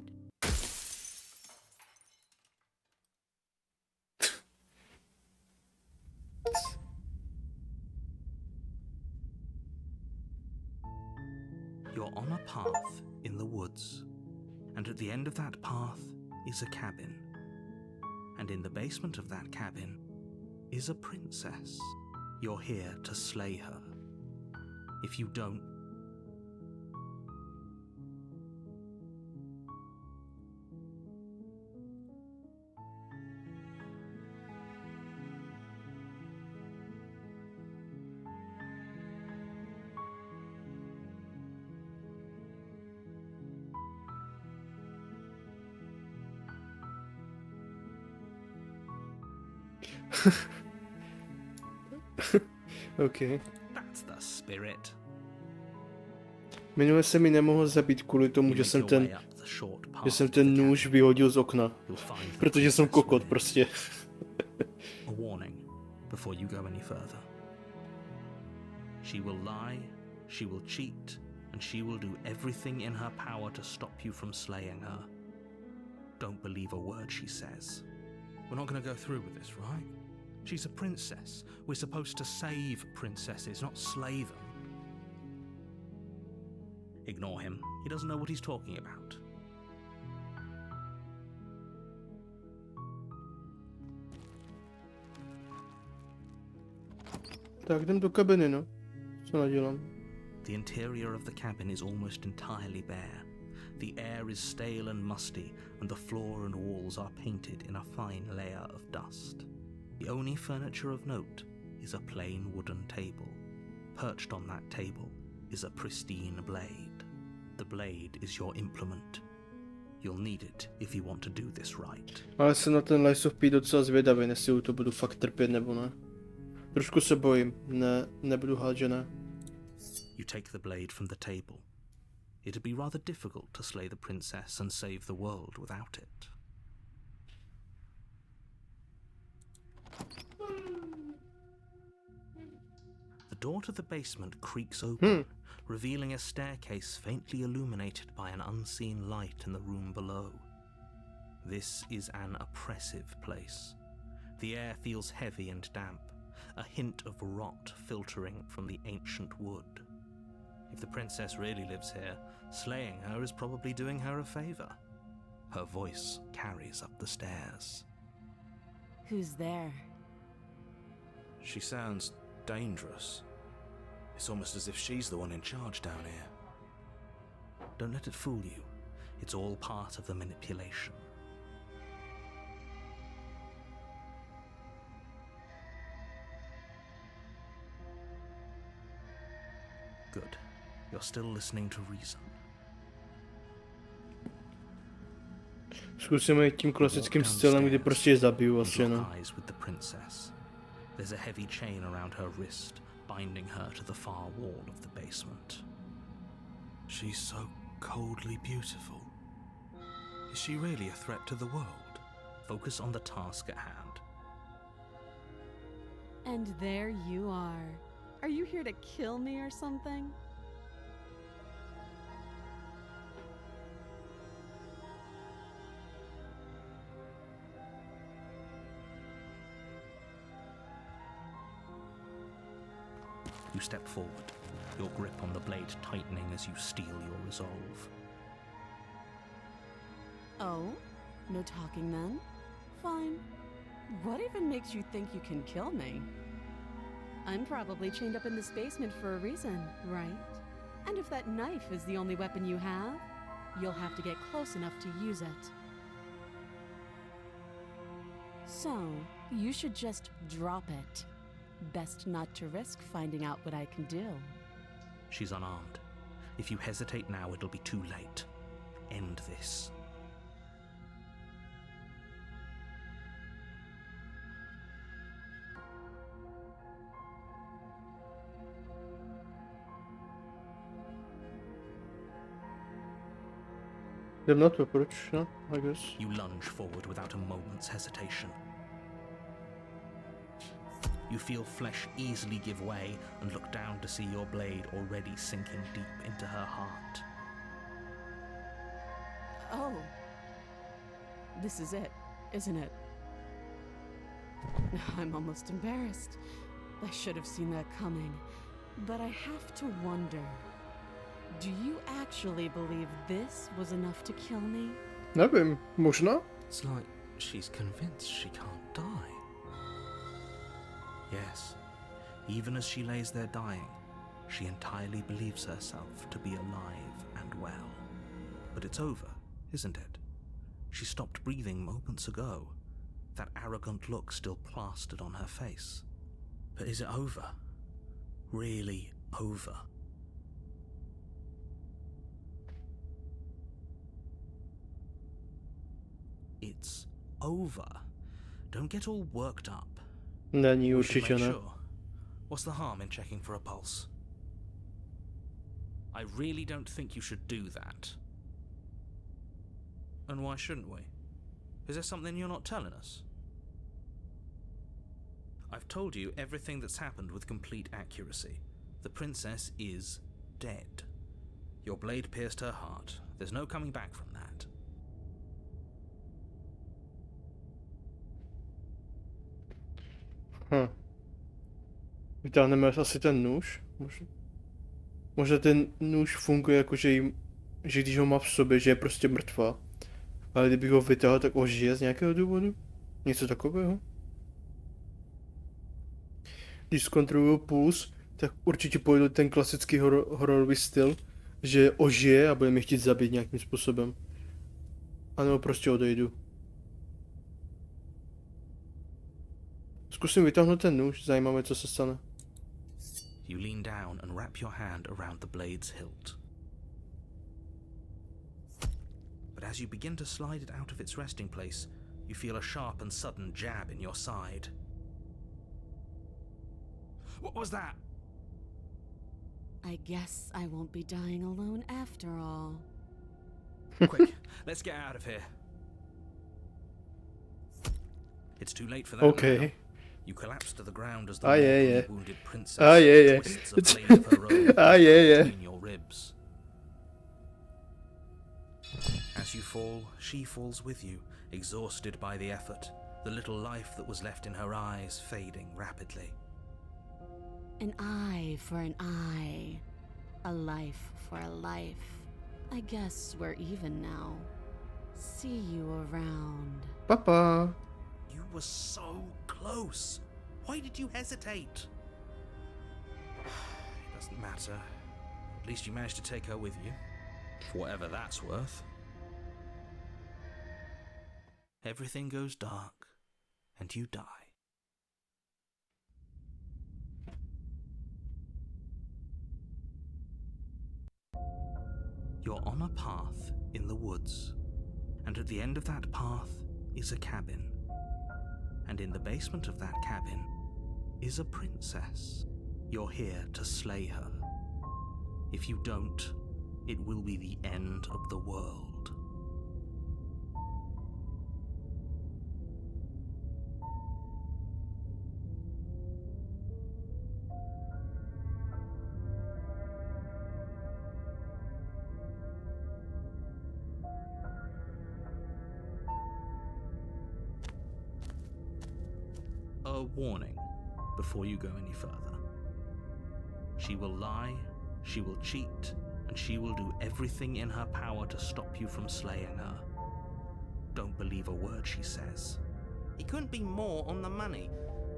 You're on a path in the woods, and at the end of that path is a cabin. And in the basement of that cabin is a princess. You're here to slay her. If you don't, OK. that's the spirit. Minule se mi nemohl zabít kvůli tomu, You že make jsem your ten, way up the short path že jsem to ten the nůž cabin. vyhodil z okna. You'll find the Protože jsem princess kokot within. prostě. A warning before you go any further. She will lie, she will cheat, and she will do everything in her power to stop you from slaying her. Don't believe a word she says. We're not going to go through with this, right? She's a princess. We're supposed to save princesses, not slay them. Ignore him. He doesn't know what he's talking about. Tak jdem do kabiny, no. Co nadělám? The interior of the cabin is almost entirely bare. The air is stale and musty, and the floor and walls are painted in a fine layer of dust. The only furniture of note is a plain wooden table. Perched on that table is a pristine blade. The blade is your implement. You'll need it if you want to do this right. Ale jsem na ten Lies of P docela zvědavý, jestli to budu fakt trpět nebo ne. Trošku se bojím, nebudu hádat, že ne. You take the blade from the table. It'd be rather difficult to slay the princess and save the world without it. The door to the basement creaks open, revealing a staircase faintly illuminated by an unseen light in the room below. This is an oppressive place. The air feels heavy and damp, a hint of rot filtering from the ancient wood. If the princess really lives here, slaying her is probably doing her a favor. Her voice carries up the stairs. Who's there? She sounds dangerous. It's almost as if she's the one in charge down here. Don't let it fool you. It's all part of the manipulation. Good. You're still listening to reason. Zkusíme jít tím klasickým stylem, kdy prostě je zabiju And asi, no. lock eyes with the princess. There's a heavy chain around her wrist, binding her to the far wall of the basement. She's so coldly beautiful. Is she really a threat to the world? Focus on the task at hand. And there you are. Are you here to kill me or something? You step forward, your grip on the blade tightening as you steel your resolve. Oh? No talking then? Fine. What even makes you think you can kill me? I'm probably chained up in this basement for a reason, right? And if that knife is the only weapon you have, you'll have to get close enough to use it. So, you should just drop it. Best not to risk finding out what I can do. She's unarmed. If you hesitate now, it'll be too late. End this. Jdem na to, proč? No, I guess. You lunge forward without a moment's hesitation. You feel flesh easily give way and look down to see your blade already sinking deep into her heart. Oh. This is it, isn't it? I'm almost embarrassed. I should have seen that coming. But I have to wonder, do you actually believe this was enough to kill me? Nevím, možná? It's like she's convinced she can't die. Yes, even as she lays there dying, she entirely believes herself to be alive and well. But it's over, isn't it? She stopped breathing moments ago, that arrogant look still plastered on her face. But is it over? Really over? It's over. Don't get all worked up. Není We should určitě make ne. sure. What's the harm in checking for a pulse? I really don't think you should do that. And why shouldn't we? Is there something you're not telling us? I've told you everything that's happened with complete accuracy. The princess is dead. Your blade pierced her heart. There's no coming back from that. Vytáhneme asi ten nůž. Možná ten nůž funguje jako, že když ho má v sobě, že je prostě mrtvá. Ale kdybych ho vytáhl, tak ožije z nějakého důvodu? Něco takového? Když zkontroluju puls, tak určitě pojdu ten klasický hororový styl, že ožije a bude mě chtít zabít nějakým způsobem. A nebo prostě odejdu. Zkusím vytáhnout ten nůž, zajímavé, co se stane. You lean down and wrap your hand around the blade's hilt. But as you begin to slide it out of its resting place, you feel a sharp and sudden jab in your side. What was that? I guess I won't be dying alone after all. Quick, let's get out of here. It's too late for that Okay. now. You collapse to the ground as the yeah. wounded princess Yeah. twists a blade of her own Yeah. between your ribs. As you fall, she falls with you, exhausted by the effort, the little life that was left in her eyes fading rapidly. An eye for an eye. A life for a life. I guess we're even now. See you around. Papa. You were so close. Why did you hesitate? It doesn't matter. At least you managed to take her with you. For whatever that's worth. Everything goes dark, and you die. You're on a path in the woods, and at the end of that path is a cabin. And in the basement of that cabin is a princess. You're here to slay her. If you don't, it will be the end of the world. A warning before you go any further. She will lie, she will cheat, and she will do everything in her power to stop you from slaying her. don't believe a word she says. He couldn't be more on the money.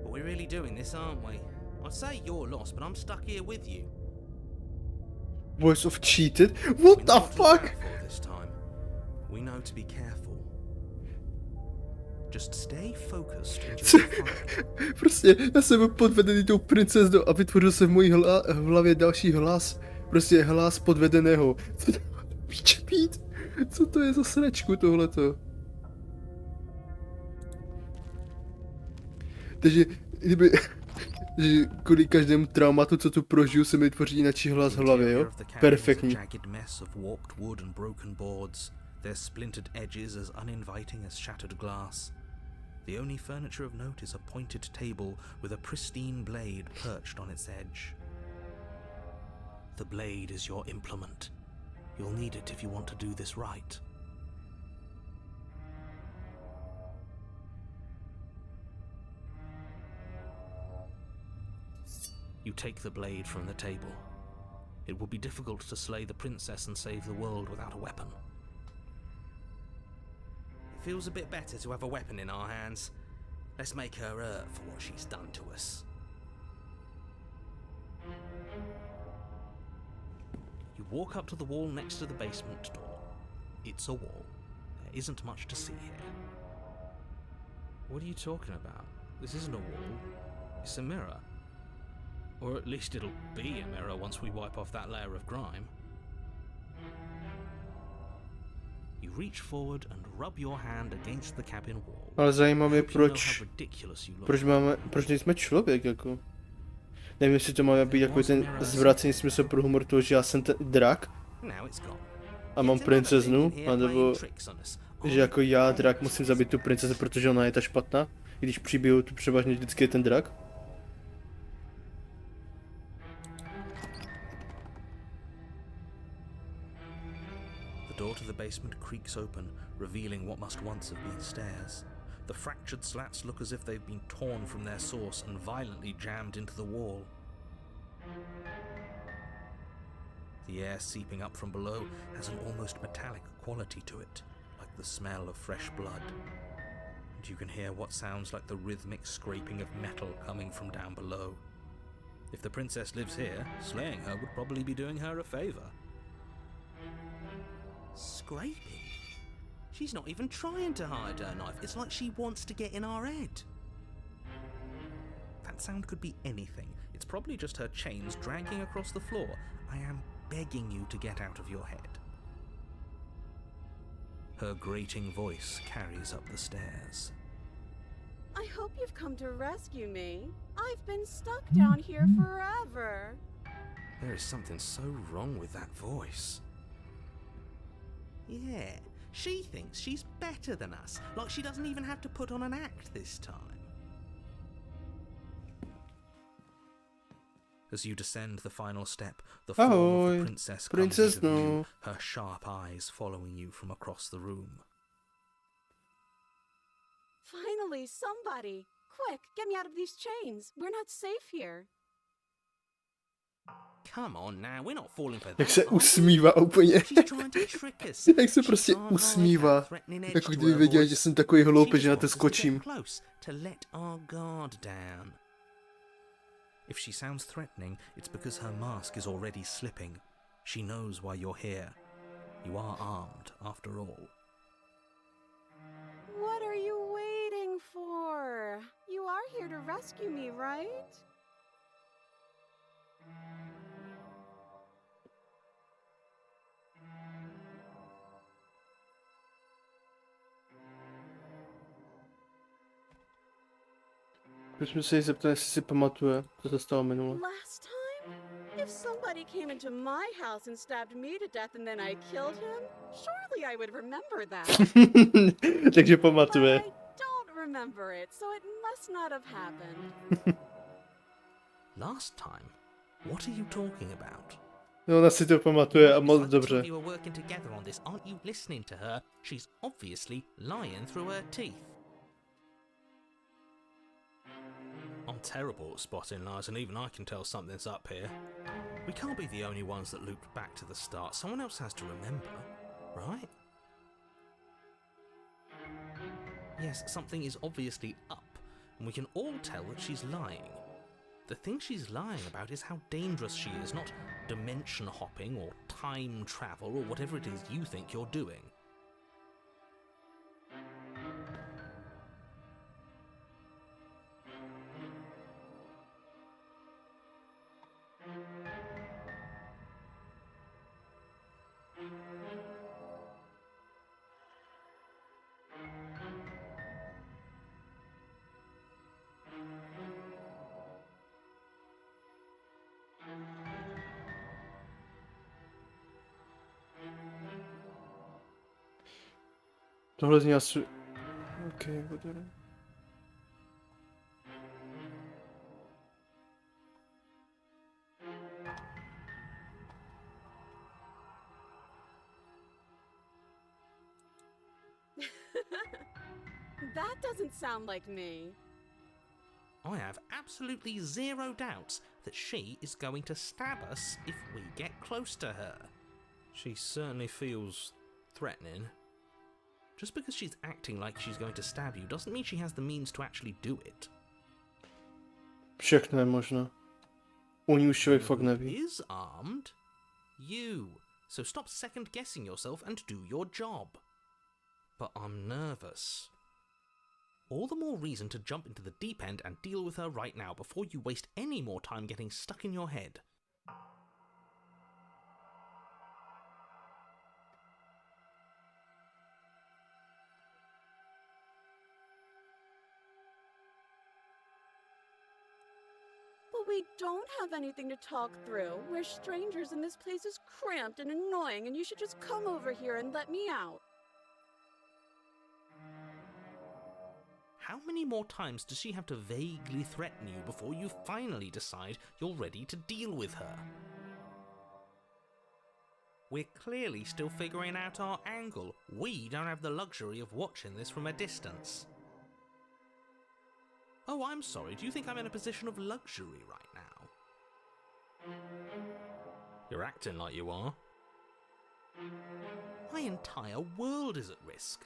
But we're really doing this, aren't we? I'd say you're lost, but I'm stuck here with you. Voice of cheated? What We're the not too fuck? bad for this time. We know to be careful. Just stay focused and you'll be fine. Prostě, já jsem byl podvedený tou princeznou a vytvořil se v mojí hlavě další hlas. Prostě hlas podvedeného. Co to píče být? Co to je za sračku tohleto? Takže, kdyby... že kvůli každému traumatu, co tu prožiju, se mi vytvoří jináčí hlas v hlavě, jo? Perfektní. Jagged mess of warped wood and broken boards, their splintered edges as uninviting as shattered glass. The only furniture of note is a pointed table with a pristine blade perched on its edge. The blade is your implement. You'll need it if you want to do this right. You take the blade from the table. It will be difficult to slay the princess and save the world without a weapon. It feels a bit better to have a weapon in our hands. Let's make her hurt for what she's done to us. You walk up to the wall next to the basement door. It's a wall. There isn't much to see here. What are you talking about? This isn't a wall. It's a mirror. Or at least it'll be a mirror once we wipe off that layer of grime. You reach forward and rub your hand against the cabin wall. Ale zajímá mě, Hope you know proč... how ridiculous you look. Proč nejsme člověk, jako? Nevím, jestli to má být jako ten zvrácený smysl pro humor toho, že já jsem ten drak Now it's gone. a mám princeznu, anebo že jako já, drak, musím zabít tu princeznu, protože ona je ta špatná, i když příběhu tu převážně vždycky je ten drak. The door to the basement creaks open, revealing what must once have been stairs. The fractured slats look as if they've been torn from their source and violently jammed into the wall. The air seeping up from below has an almost metallic quality to it, like the smell of fresh blood. And you can hear what sounds like the rhythmic scraping of metal coming from down below. If the princess lives here, slaying her would probably be doing her a favor. Scraping? She's not even trying to hide her knife. It's like she wants to get in our head. That sound could be anything. It's probably just her chains dragging across the floor. I am begging you to get out of your head. Her grating voice carries up the stairs. I hope you've come to rescue me. I've been stuck down here forever. There is something so wrong with that voice. Yeah, she thinks she's better than us, like she doesn't even have to put on an act this time. As you descend the final step, the form of the princess comes into view, her sharp eyes following you from across the room. Finally, somebody! Quick, get me out of these chains. We're not safe here. Come on now, we're not falling for that. Jak se usmívá úplně. She's trying to trick us. Jak se prostě usmívá. Jako kdyby věděl, že jsem takový hloupý, že na to skočím. To let our guard down. If she sounds threatening, it's because her mask is already slipping. She knows why you're here. You are armed, after all. What are you waiting for? You are here to rescue me, right? Musíme se jí zeptat, jestli si pamatuje, co se stalo minule. Last time? If somebody came into my house and stabbed me to death and then I killed him, surely I would remember that. Takže But pamatuje. I don't remember it, so it must not have happened. Last time? What are you talking about? No, ona si to pamatuje a moc dobře. You were working together on this. Aren't you listening to her? She's obviously lying through her teeth. I'm terrible at spotting lies, and even I can tell something's up here. We can't be the only ones that looped back to the start. Someone else has to remember, right? Yes, something is obviously up, and we can all tell that she's lying. The thing she's lying about is how dangerous she is, not dimension hopping or time travel or whatever it is you think you're doing. Tohle zní asi... OK, whatever. That doesn't sound like me. I have absolutely zero doubts that she is going to stab us if we get close to her. She certainly feels threatening. Just because she's acting like she's going to stab you doesn't mean she has the means to actually do it. Všechno je možno. U ní už člověk fakt neví. Is armed? You. So stop second guessing yourself and do your job. But I'm nervous. All the more reason to jump into the deep end and deal with her right now before you waste any more time getting stuck in your head. But we don't have anything to talk through. We're strangers and this place is cramped and annoying and you should just come over here and let me out. How many more times does she have to vaguely threaten you before you finally decide you're ready to deal with her? We're clearly still figuring out our angle. We don't have the luxury of watching this from a distance. Oh, I'm sorry, do you think I'm in a position of luxury right now? You're acting like you are. My entire world is at risk.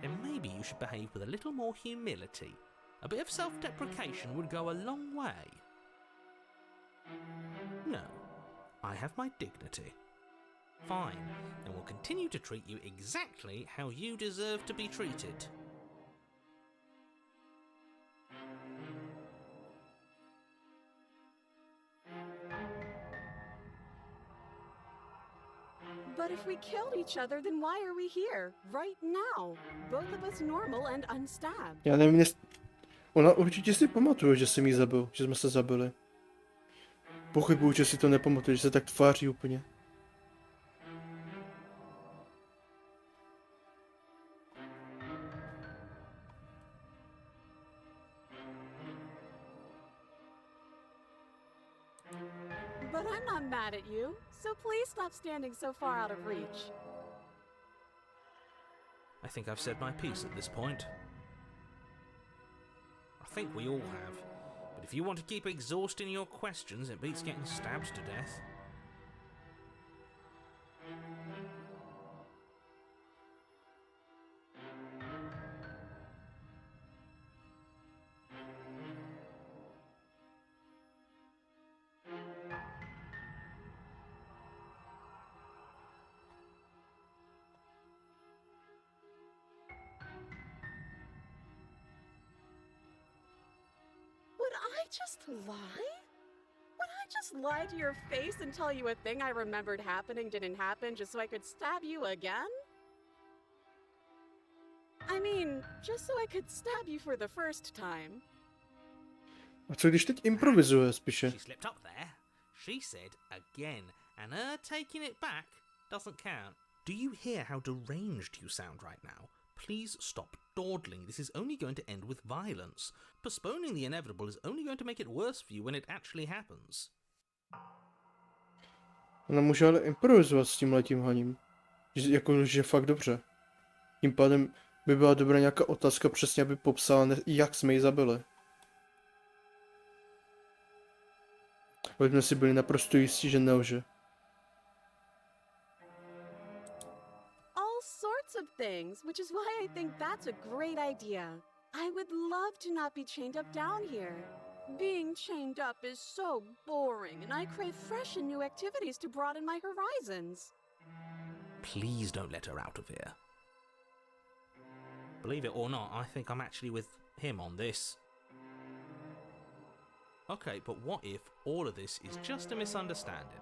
Then maybe you should behave with a little more humility. A bit of self-deprecation would go a long way. No, I have my dignity. Fine, and will continue to treat you exactly how you deserve to be treated. But if we killed each other, then why are we here? Right now. Both of us normal and unstabbed. Já nevím, ona určitě si pamatuje, že jsem jí zabil, že jsme se zabili. Pochybuju, že si to nepamatuje, že se tak tváří úplně. But I'm not mad at you, so please stop standing so far out of reach. I think I've said my piece at this point. I think we all have. But if you want to keep exhausting your questions, it beats getting stabbed to death. Would I just lie? Would I just lie to your face and tell you a thing I remembered happening didn't happen just so I could stab you again? I mean, just so I could stab you for the first time. A co když teď improvizuje spíše? She slipped up there. She said again, and her taking it back doesn't count. Do you hear how deranged you sound right now? Please stop dawdling. This is only going to end with violence. Postponing the inevitable is only going to make it worse for you when it actually happens. Ona může ale improvizovat s tímhletím haním. Jakože fakt dobře. Tím pádem by byla dobrá nějaká otázka přesně, aby popsala, jak jsme ji zabili. Aby jsme si byli naprosto jistí, že nelže. All sorts of things, which is why I think that's a great idea. I would love to not be chained up down here. Being chained up is so boring, and I crave fresh and new activities to broaden my horizons. Please don't let her out of here. Believe it or not, I think I'm actually with him on this. Okay, but what if all of this is just a misunderstanding?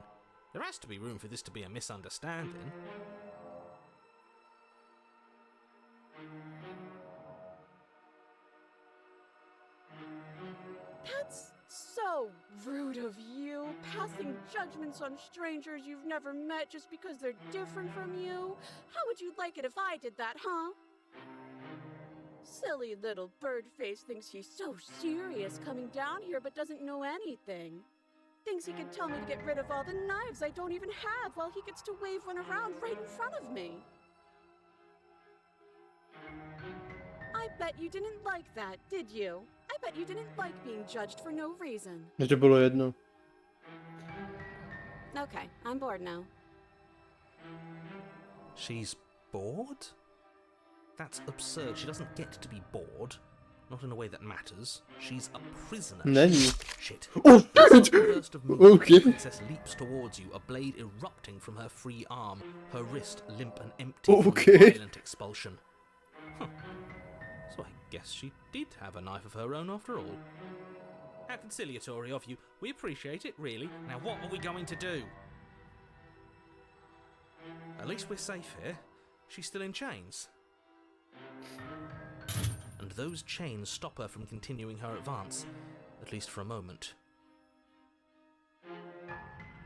There has to be room for this to be a misunderstanding. That's so rude of you, passing judgments on strangers you've never met just because they're different from you. How would you like it if I did that, huh? Silly little bird-face thinks he's so serious coming down here but doesn't know anything. Thinks he can tell me to get rid of all the knives I don't even have while he gets to wave one around right in front of me. I bet you didn't like that, did you? I bet you didn't like being judged for no reason. Mně to bylo jedno. Okay, I'm bored now. She's bored? That's absurd. She doesn't get to be bored. Not in a way that matters. She's a prisoner. Není. Shit. Oh, A burst of movement, okay. the princess leaps towards you, a blade erupting from her free arm, her wrist limp and empty Okay. from violent expulsion. Huh. So I guess she did have a knife of her own after all. How conciliatory of you. We appreciate it, really. Now what are we going to do? At least we're safe here. She's still in chains. And those chains stop her from continuing her advance, at least for a moment.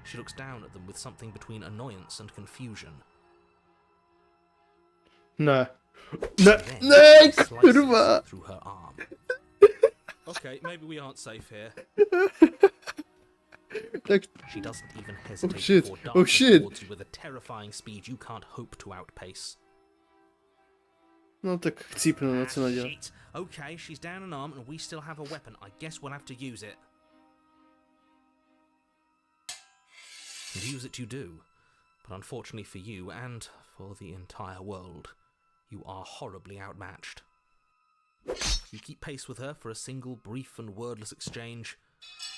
She looks down at them with something between annoyance and confusion. Ne. She Ne, then ne, slices kurva. through her arm. Okay, maybe we aren't safe here. Tak, She doesn't even hesitate shit. before Oh, darting shit. towards you with a terrifying speed you can't hope to outpace. no tak chcípnu, no co nadělat. Shit. Okay, she's down an arm and we still have a weapon. I guess we'll have to use it. And use it you do. But unfortunately for you and for the entire world, you are horribly outmatched. You keep pace with her for a single brief and wordless exchange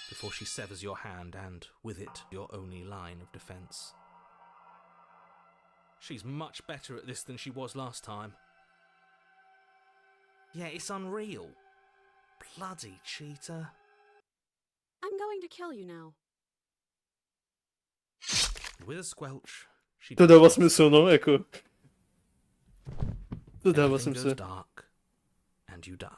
before she severs your hand and, with it, your only line of defense. She's much better at this than she was last time. Yeah, it's unreal. Bloody cheater. I'm going to kill you now. With a squelch, she To dává smysl, no, jako. To dává everything smysl. goes dark, and you die.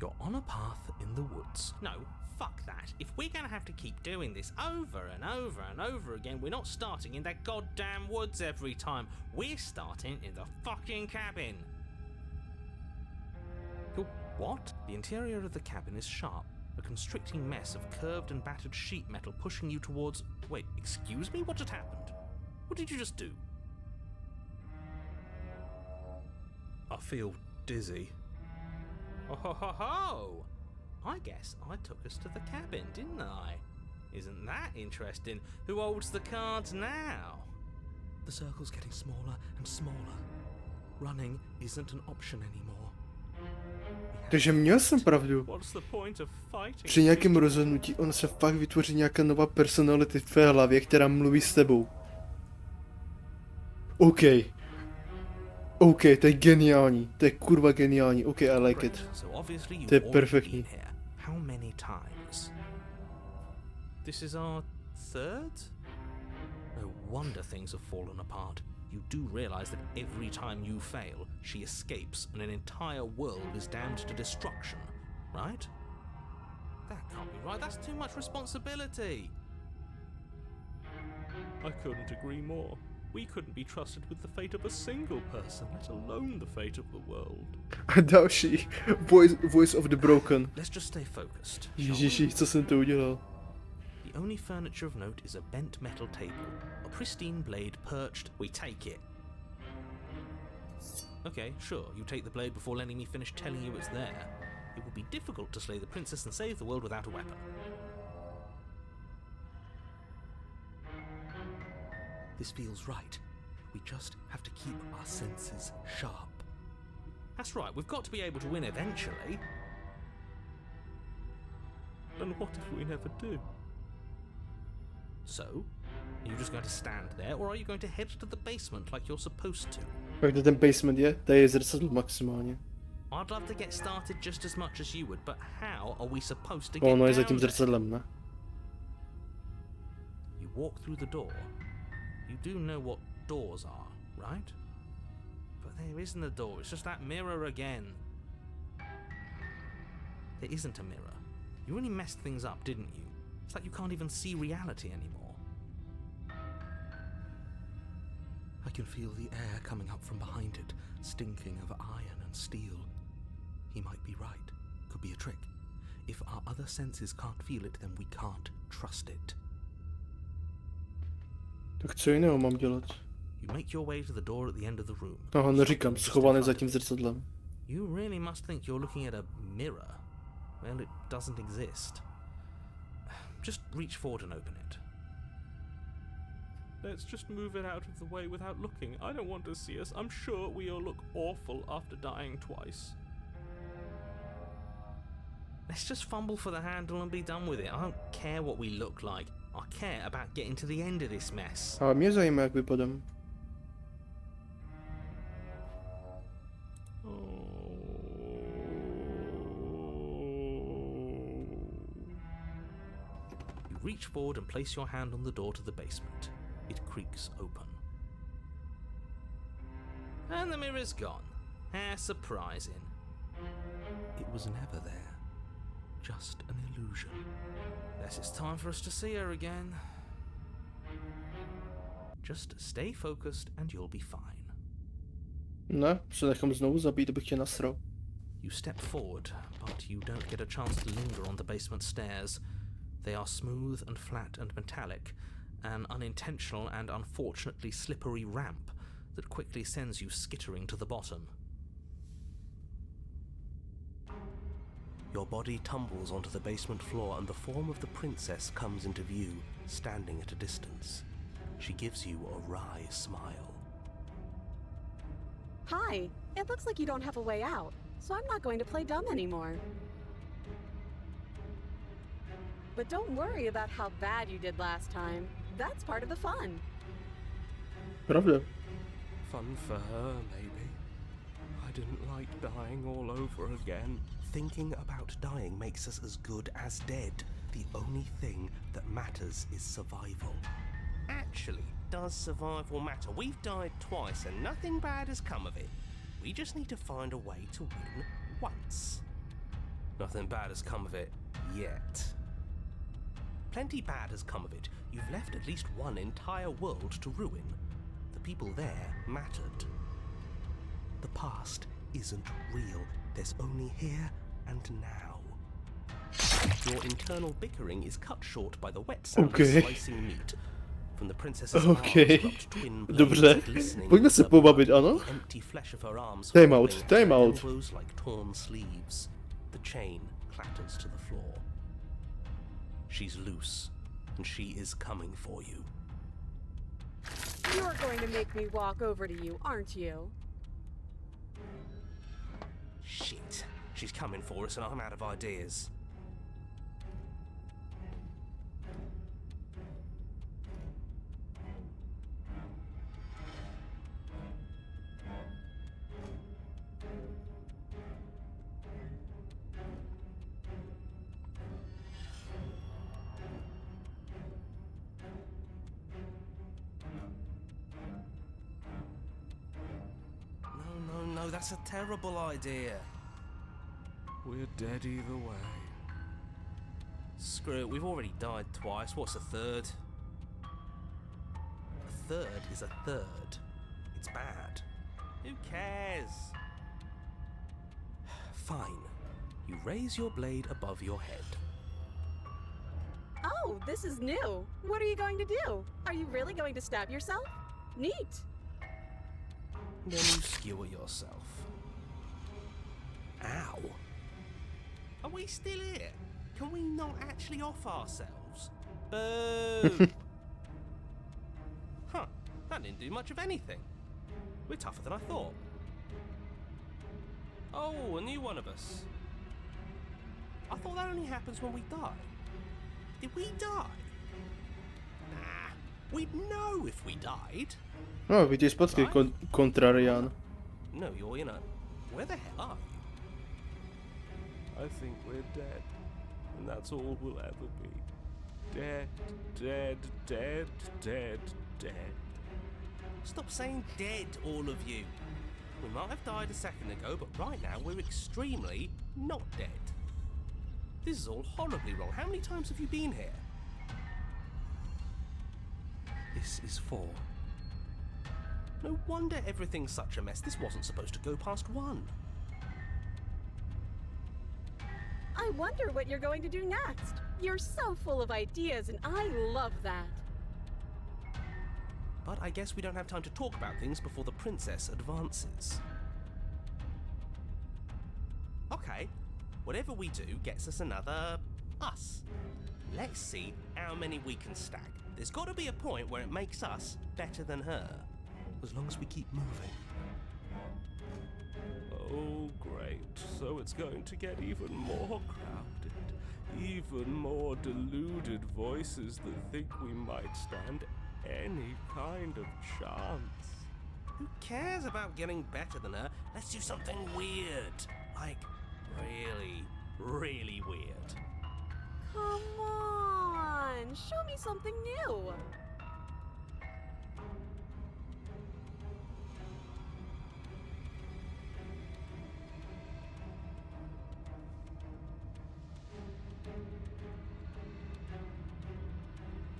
You're on a path in the woods. No, fuck that. If we're gonna have to keep doing this over and over and over again, we're not starting in that goddamn woods every time. We're starting in the fucking cabin. You're what? The interior of the cabin is sharp, a constricting mess of curved and battered sheet metal pushing you towards... Wait, excuse me? What just happened? What did you just do? I feel dizzy. Oh ho ho ho! I guess I took us to the cabin, didn't I? Isn't that interesting? Who holds the cards now? The circle's getting smaller and smaller. Running isn't an option anymore. Takže měl jsem pravdu. What's the point of fighting? Při nějakém rozhodnutí on se fakt vytvoří nějaká nová personality v tvé hlavě, která mluví s tebou. OK. OK, to je geniální. To je kurva geniální. OK, I like it. So obviously you've To je already perfektní. been here. How many times? This is our third? No wonder things have fallen apart. You do realize that every time you fail, she escapes and an entire world is damned to destruction, right? That can't be right. That's too much responsibility. I couldn't agree more. We couldn't be trusted with the fate of a single person, let alone the fate of the world. A další. Voice of the Broken. Let's just stay focused. shall we? Ježiši, co jsem to udělal? The only furniture of note is a bent metal table, a pristine blade perched. We take it. Okay, sure, you take the blade before letting me finish telling you it's there. It would be difficult to slay the princess and save the world without a weapon. This feels right. We just have to keep our senses sharp. That's right, we've got to be able to win eventually. And what if we never do? So, are you just going to stand there, or are you going to head to the basement like you're supposed to? Takže ten basement je zrcadlo maximálně. I'd love to get started just as much as you would, but how are we supposed to get Ono je down za tím there? zrcadlem, ne? You walk through the door. You do know what doors are, right? But there isn't a door, it's just that mirror again. There isn't a mirror. You really messed things up, didn't you? It's like you can't even see reality anymore. I can feel the air coming up from behind it, stinking of iron and steel. He might be right. Could be a trick. If our other senses can't feel it, then we can't trust it. Tak co jiného mám dělat? You make your way to the door at the end of the room. Aha, neříkám, Just in schovaný front za of tím you. zrcadlem. You really must think you're looking at a mirror. Well, it doesn't exist. Just reach forward and open it. Let's just move it out of the way without looking. I don't want to see us. I'm sure we all look awful after dying twice. Let's just fumble for the handle and be done with it. I don't care what we look like. I care about getting to the end of this mess. Ale mě zajímá, jak vypadám. You reach forward and place your hand on the door to the basement. It creaks open. And the mirror's gone. How surprising. It was never there. Just an illusion. Guess it's time for us to see her again. Just stay focused and you'll be fine. Ne, se nechám znovu zabít, abych tě nasral. You step forward, but you don't get a chance to linger on the basement stairs. They are smooth and flat and metallic, an unintentional and unfortunately slippery ramp that quickly sends you skittering to the bottom. Your body tumbles onto the basement floor and the form of the princess comes into view, standing at a distance. She gives you a wry smile. Hi, it looks like you don't have a way out, so I'm not going to play dumb anymore. But don't worry about how bad you did last time. That's part of the fun. Pravda. Fun for her, maybe. I didn't like dying all over again. Thinking about dying makes us as good as dead. The only thing that matters is survival. Actually, does survival matter? We've died twice and nothing bad has come of it. We just need to find a way to win once. Nothing bad has come of it yet. Plenty bad has come of it. You've left at least one entire world to ruin. The people there mattered. The past isn't real. There's only here and now. Your internal bickering is cut short by the wet sound Okay. of slicing meat. From the princess's Okay. arms erupt twin blades Dobře. glistening Pojďme se with pobavit, the ano? empty flesh of her arms Time out, falling at time her out. elbows like torn sleeves. The chain clatters to the floor. She's loose, and she is coming for you. You're going to make me walk over to you, aren't you? Shit. She's coming for us and I'm out of ideas. No, that's a terrible idea. We're dead either way. Screw it, we've already died twice. What's a third? A third is a third. It's bad. Who cares? Fine. You raise your blade above your head. Oh, this is new. What are you going to do? Are you really going to stab yourself? Neat. Then you skewer yourself. Ow. Are we still here? Can we not actually off ourselves? Boo! Huh. do much of anything. We're tougher than I thought. Oh, a new one of us. I thought that only happens when we die. Did we die? Nah, we'd know if we died. No, vidíš, počkej, kontrarián. No, you're in a... Where the hell are you? I think we're dead, and that's all we'll ever be. Dead, dead, dead, dead, dead. Stop saying dead, all of you. We might have died a second ago, but right now we're extremely not dead. This is all horribly wrong. How many times have you been here? This is 4. No wonder everything's such a mess. This wasn't supposed to go past 1. I wonder what you're going to do next. You're so full of ideas, and I love that. But I guess we don't have time to talk about things before the princess advances. Okay, whatever we do gets us another us. Let's see how many we can stack. There's got to be a point where it makes us better than her. As long as we keep moving. Oh, great. So it's going to get even more crowded. Even more deluded voices that think we might stand any kind of chance. Who cares about getting better than her? Let's do something weird. Like, really, really weird. Come on, show me something new.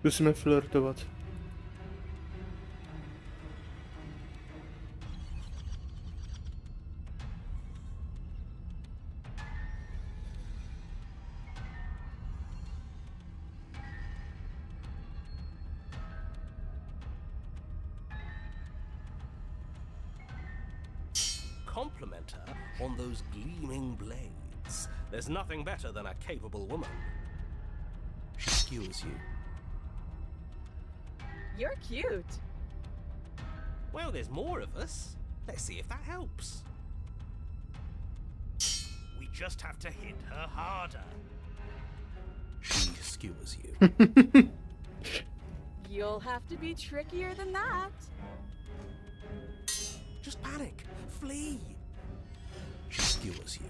Musíme flirtovat. Compliment her on those gleaming blades. There's nothing better than a capable woman. She skewers you. You're cute. Well, there's more of us. Let's see if that helps. We just have to hit her harder. She skewers you. You'll have to be trickier than that. Just panic. Flee. She skewers you.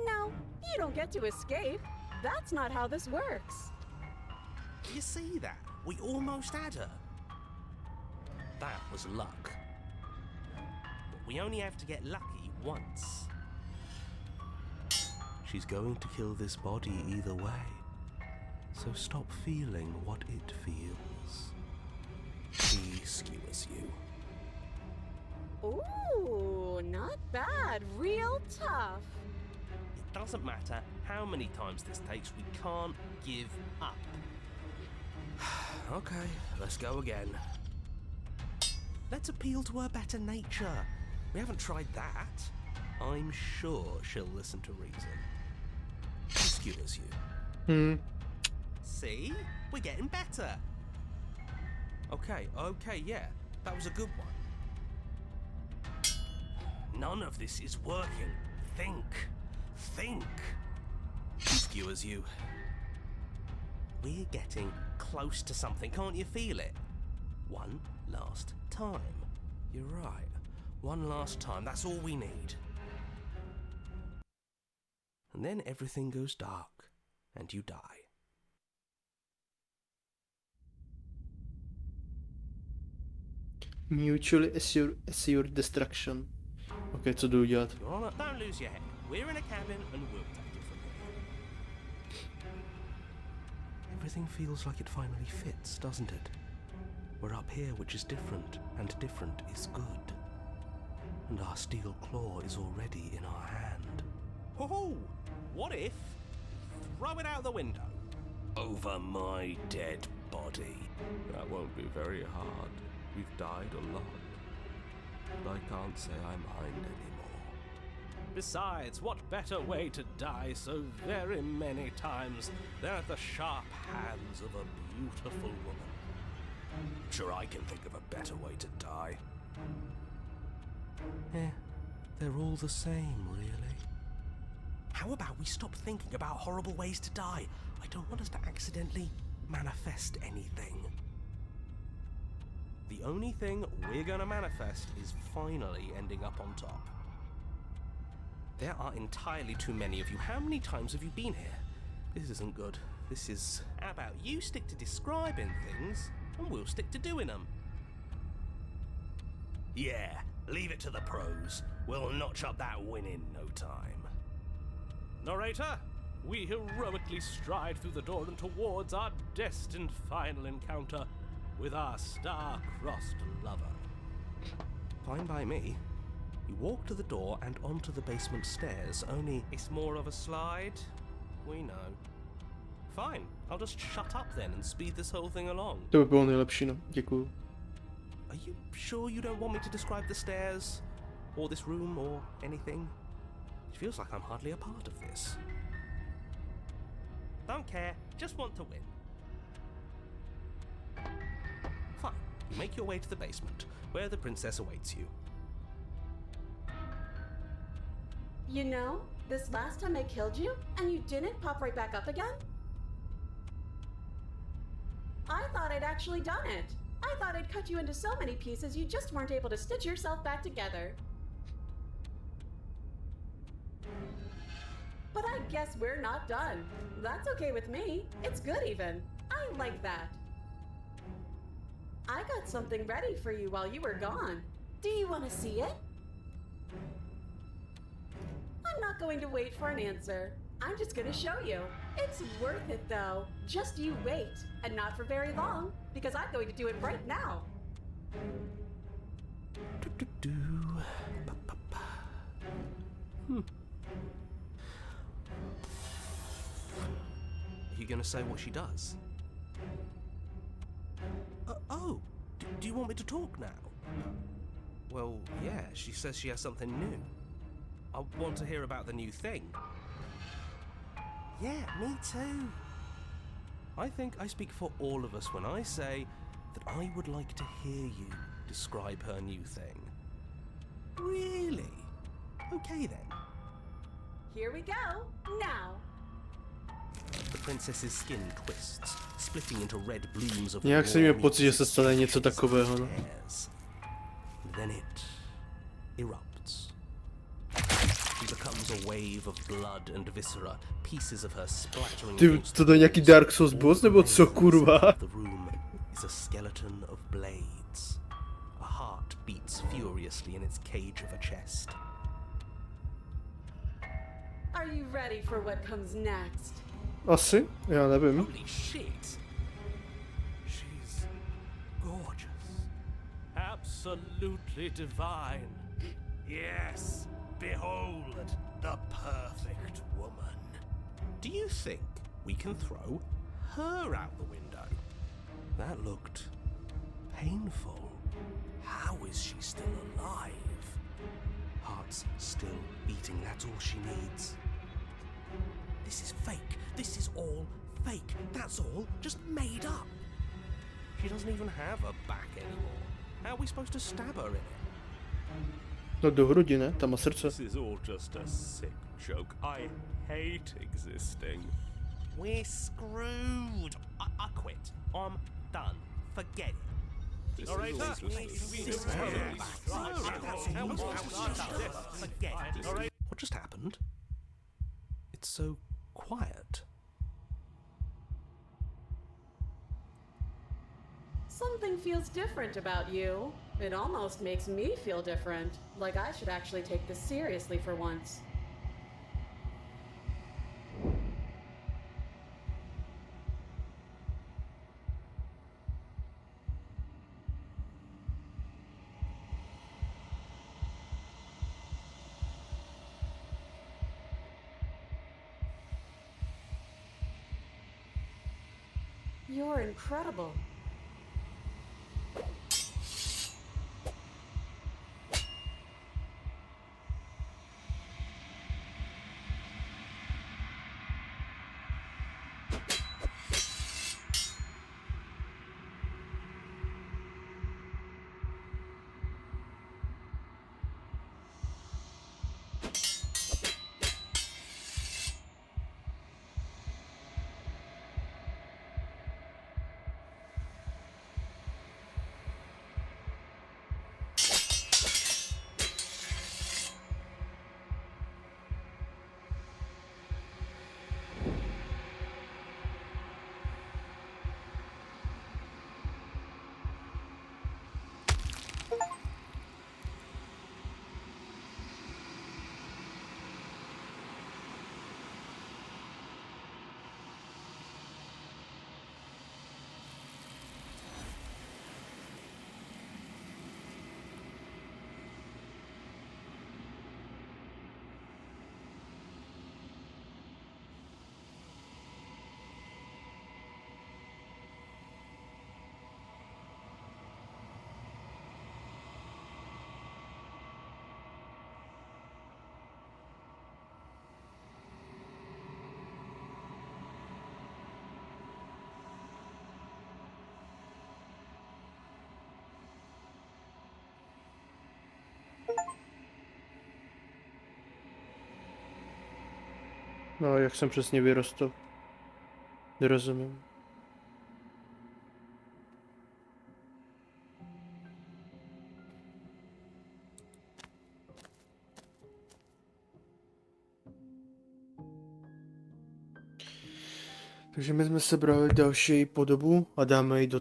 No, you don't get to escape. That's not how this works. You see that? We almost had her. That was luck. But we only have to get lucky once. She's going to kill this body either way. So stop feeling what it feels. She skewers you. Ooh, not bad. Real tough. It doesn't matter how many times this takes, we can't give up. Okay, let's go again. Let's appeal to her better nature. We haven't tried that. I'm sure she'll listen to reason. She skewers you. See? We're getting better. Okay, yeah. That was a good one. None of this is working. Think. She skewers you. We're getting close to something, can't you feel it? One last time. You're right. One last time, that's all we need. And then everything goes dark, and you die. Mutually assure destruction. Ok, co jdu udělat? You're on a, don't lose your head. We're in a cabin, and we'll take it from here. Everything feels like it finally fits, doesn't it? We're up here, which is different, and different is good. And our steel claw is already in our hand. Oh, what if? Throw it out the window. Over my dead body. That won't be very hard. We've died a lot. But I can't say I mind anymore. Besides, what better way to die so very many times than at the sharp hands of a beautiful woman? Sure, I can think of a better way to die. They're all the same, really. How about we stop thinking about horrible ways to die? I don't want us to accidentally manifest anything. The only thing we're gonna manifest is finally ending up on top. There are entirely too many of you. How many times have you been here? This isn't good. This is... How about you stick to describing things, and we'll stick to doing them? Yeah, leave it to the pros. We'll notch up that win in no time. Narrator, we heroically stride through the door and towards our destined final encounter with our star-crossed lover. Fine by me. You walk to the door and onto the basement stairs, only... It's more of a slide. We know. Fine, I'll just shut up then and speed this whole thing along. To by bylo nejlepší, no. Děkuju. Are you sure you don't want me to describe the stairs? Or this room, or anything? It feels like I'm hardly a part of this. Don't care, just want to win. Fine. You make your way to the basement, where the princess awaits you. You know, this last time I killed you, and you didn't pop right back up again? I thought I'd actually done it. I thought I'd cut you into so many pieces you just weren't able to stitch yourself back together. But I guess we're not done. That's okay with me. It's good even. I like that. I got something ready for you while you were gone. Do you want to see it? I'm not going to wait for an answer. I'm just going to show you. It's worth it though. Just you wait. And not for very long, because I'm going to do it right now. Are you gonna say what she does? Do you want me to talk now? Well, yeah, she says she has something new. I want to hear about the new thing. Yeah, me too. I think I speak for all of us when I say that I would like to hear you describe her new thing. Really? Okay then. Here we go. Now. The princess's skin twists, splitting into red blooms of Nějak jsem měl pocit, že se stane něco takového, no. Then it erupts. She becomes a wave of blood and viscera, pieces of her splattering Ty, against to je nějaký Dark Souls boss, nebo co, kurva? The room is a skeleton of blades. A heart beats furiously in its cage of a chest. Are you ready for what comes next? Asi? Já nevím. Holy shit! She's gorgeous. Absolutely divine. Yes, behold the perfect woman. Do you think we can throw her out the window? That looked painful. How is she still alive? Heart's still beating, that's all she needs. This is fake. This is all fake. That's all just made up. She doesn't even have a back anymore. How are we supposed to stab her in it? No do hrudi, ne? Tam má srdce. This is all just a sick joke. I hate existing. We're screwed. I quit. I'm done. Forget it. This Narrator, is all just Forget it. What just happened? It's so quiet. Something feels different about you. It almost makes me feel different. Like I should actually take this seriously for once. You're incredible. No, jak jsem přesně vyrostl. Nerozumím. Takže my jsme sebrali další podobu a dáme ji do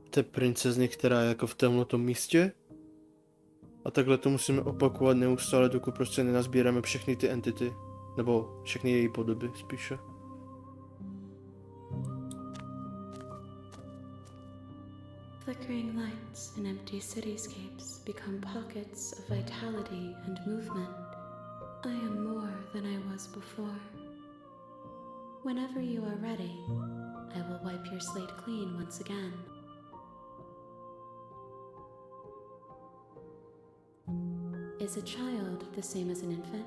té princezny, která je jako v tomhletom místě. A takhle to musíme opakovat neustále, dokud prostě nenazbíráme všechny ty entity. Nebo všechny její podoby spíše. Flickering lights in empty cityscapes become pockets of vitality and movement. I am more than I was before. Whenever you are ready, I will wipe your slate clean once again. Is a child the same as an infant?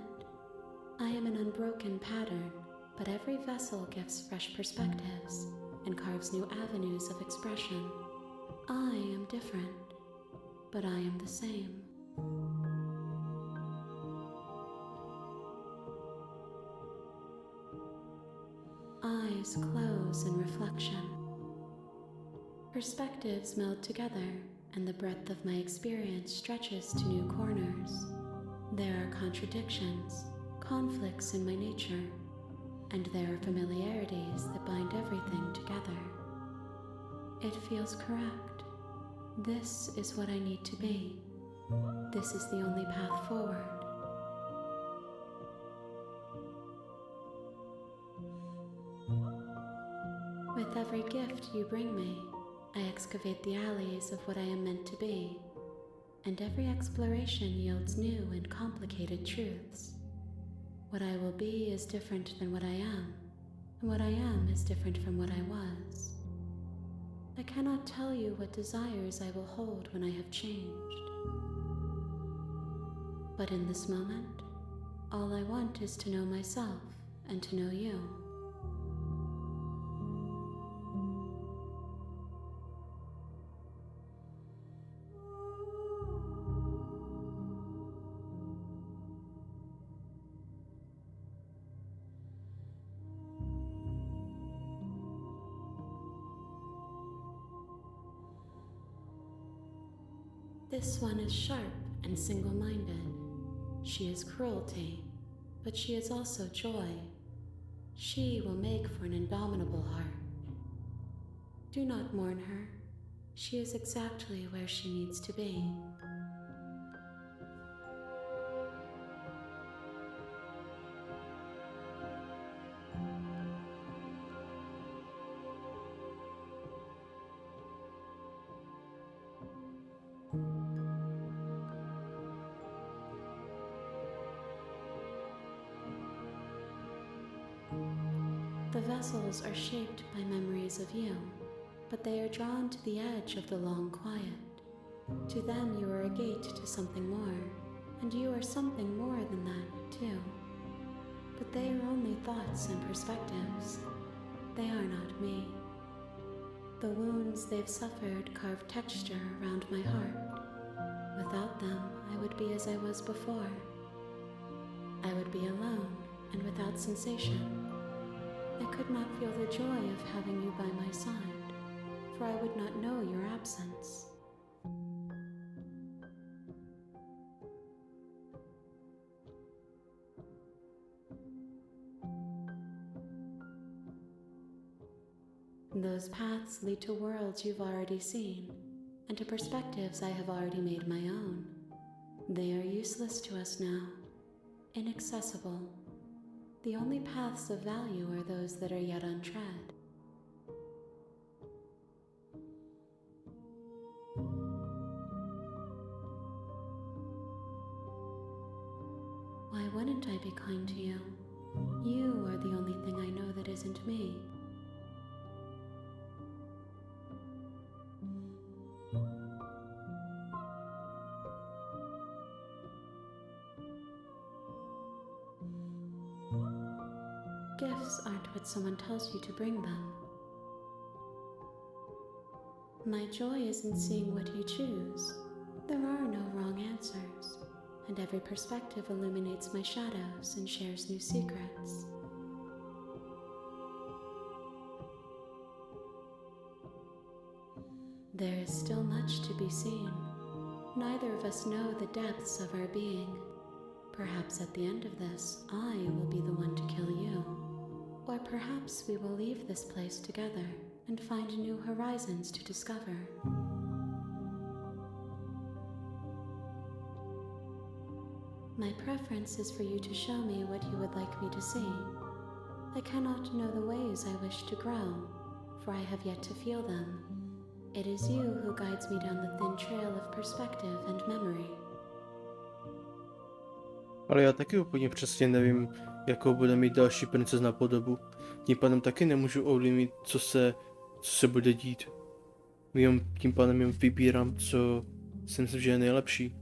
I am an unbroken pattern, but every vessel gives fresh perspectives and carves new avenues of expression. I am different, but I am the same. Eyes close in reflection. Perspectives meld together, and the breadth of my experience stretches to new corners. There are contradictions, conflicts in my nature, and there are familiarities that bind everything together. It feels correct. This is what I need to be. This is the only path forward. With every gift you bring me, I excavate the alleys of what I am meant to be, and every exploration yields new and complicated truths. What I will be is different than what I am, and what I am is different from what I was. I cannot tell you what desires I will hold when I have changed. But in this moment, all I want is to know myself and to know you. This one is sharp and single-minded. She is cruelty, but she is also joy. She will make for an indomitable heart. Do not mourn her. She is exactly where she needs to be. The vessels are shaped by memories of you, but they are drawn to the edge of the long quiet. To them you are a gate to something more, and you are something more than that, too. But they are only thoughts and perspectives. They are not me. The wounds they've suffered carve texture around my heart. Without them, I would be as I was before. I would be alone and without sensation. I could not feel the joy of having you by my side, for I would not know your absence. Those paths lead to worlds you've already seen, and to perspectives I have already made my own. They are useless to us now, inaccessible. The only paths of value are those that are yet untread. Why wouldn't I be kind to you? You are the only thing I know that isn't me. Gifts aren't what someone tells you to bring them. My joy is in seeing what you choose. There are no wrong answers. and every perspective illuminates my shadows and shares new secrets. There is still much to be seen. Neither of us know the depths of our being. Perhaps at the end of this, I will be the one to kill you. Or perhaps we will leave this place together and find new horizons to discover. My preference is for you to show me what you would like me to see. I cannot know the ways I wish to grow, for I have yet to feel them. It is you who guides me down the thin trail of perspective and memory. Ale já taky úplně přesně nevím, jakou bude mít další princezna podobu. Tím pádem taky nemůžu ovlivnit, co se bude dít. Tím pádem jen vybírám, co si myslím, že je nejlepší.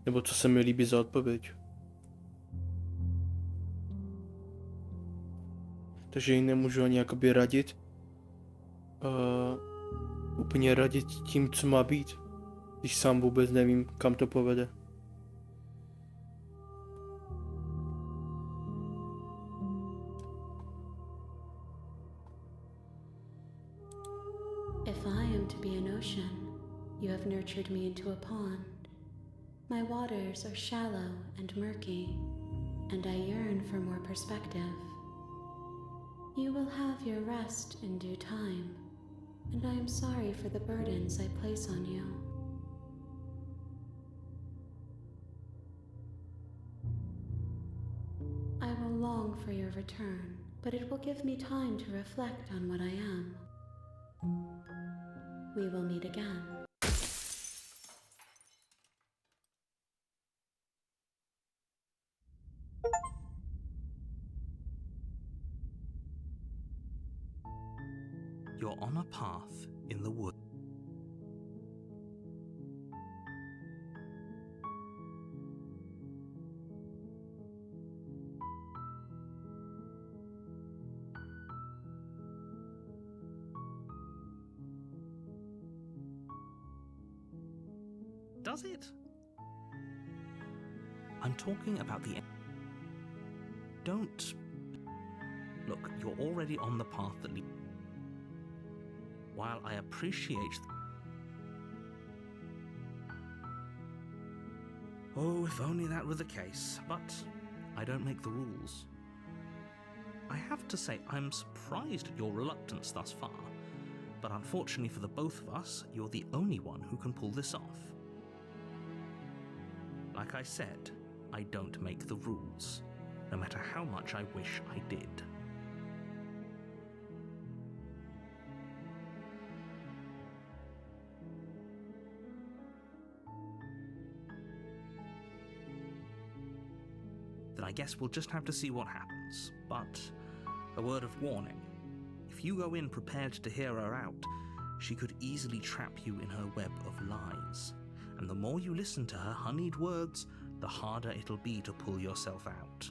Nebo co se mi líbí za odpověď. Takže ji nemůžu ani jakoby radit. Úplně radit tím, co má být. Když sám vůbec nevím, kam to povede. If I am to be an ocean, you have nurtured me into a pond. My waters are shallow and murky, and I yearn for more perspective. You will have your rest in due time, and I am sorry for the burdens I place on you. I will long for your return, but it will give me time to reflect on what I am. We will meet again. You're on a path in the wood. Does it? I'm talking about the... Don't... Look, you're already on the path that leads... While I appreciate... Oh, if only that were the case, but I don't make the rules. I have to say, I'm surprised at your reluctance thus far, but unfortunately for the both of us, you're the only one who can pull this off. Like I said, I don't make the rules, no matter how much I wish I did. Then I guess we'll just have to see what happens. But a word of warning. If you go in prepared to hear her out, she could easily trap you in her web of lies. And the more you listen to her honeyed words, the harder it'll be to pull yourself out.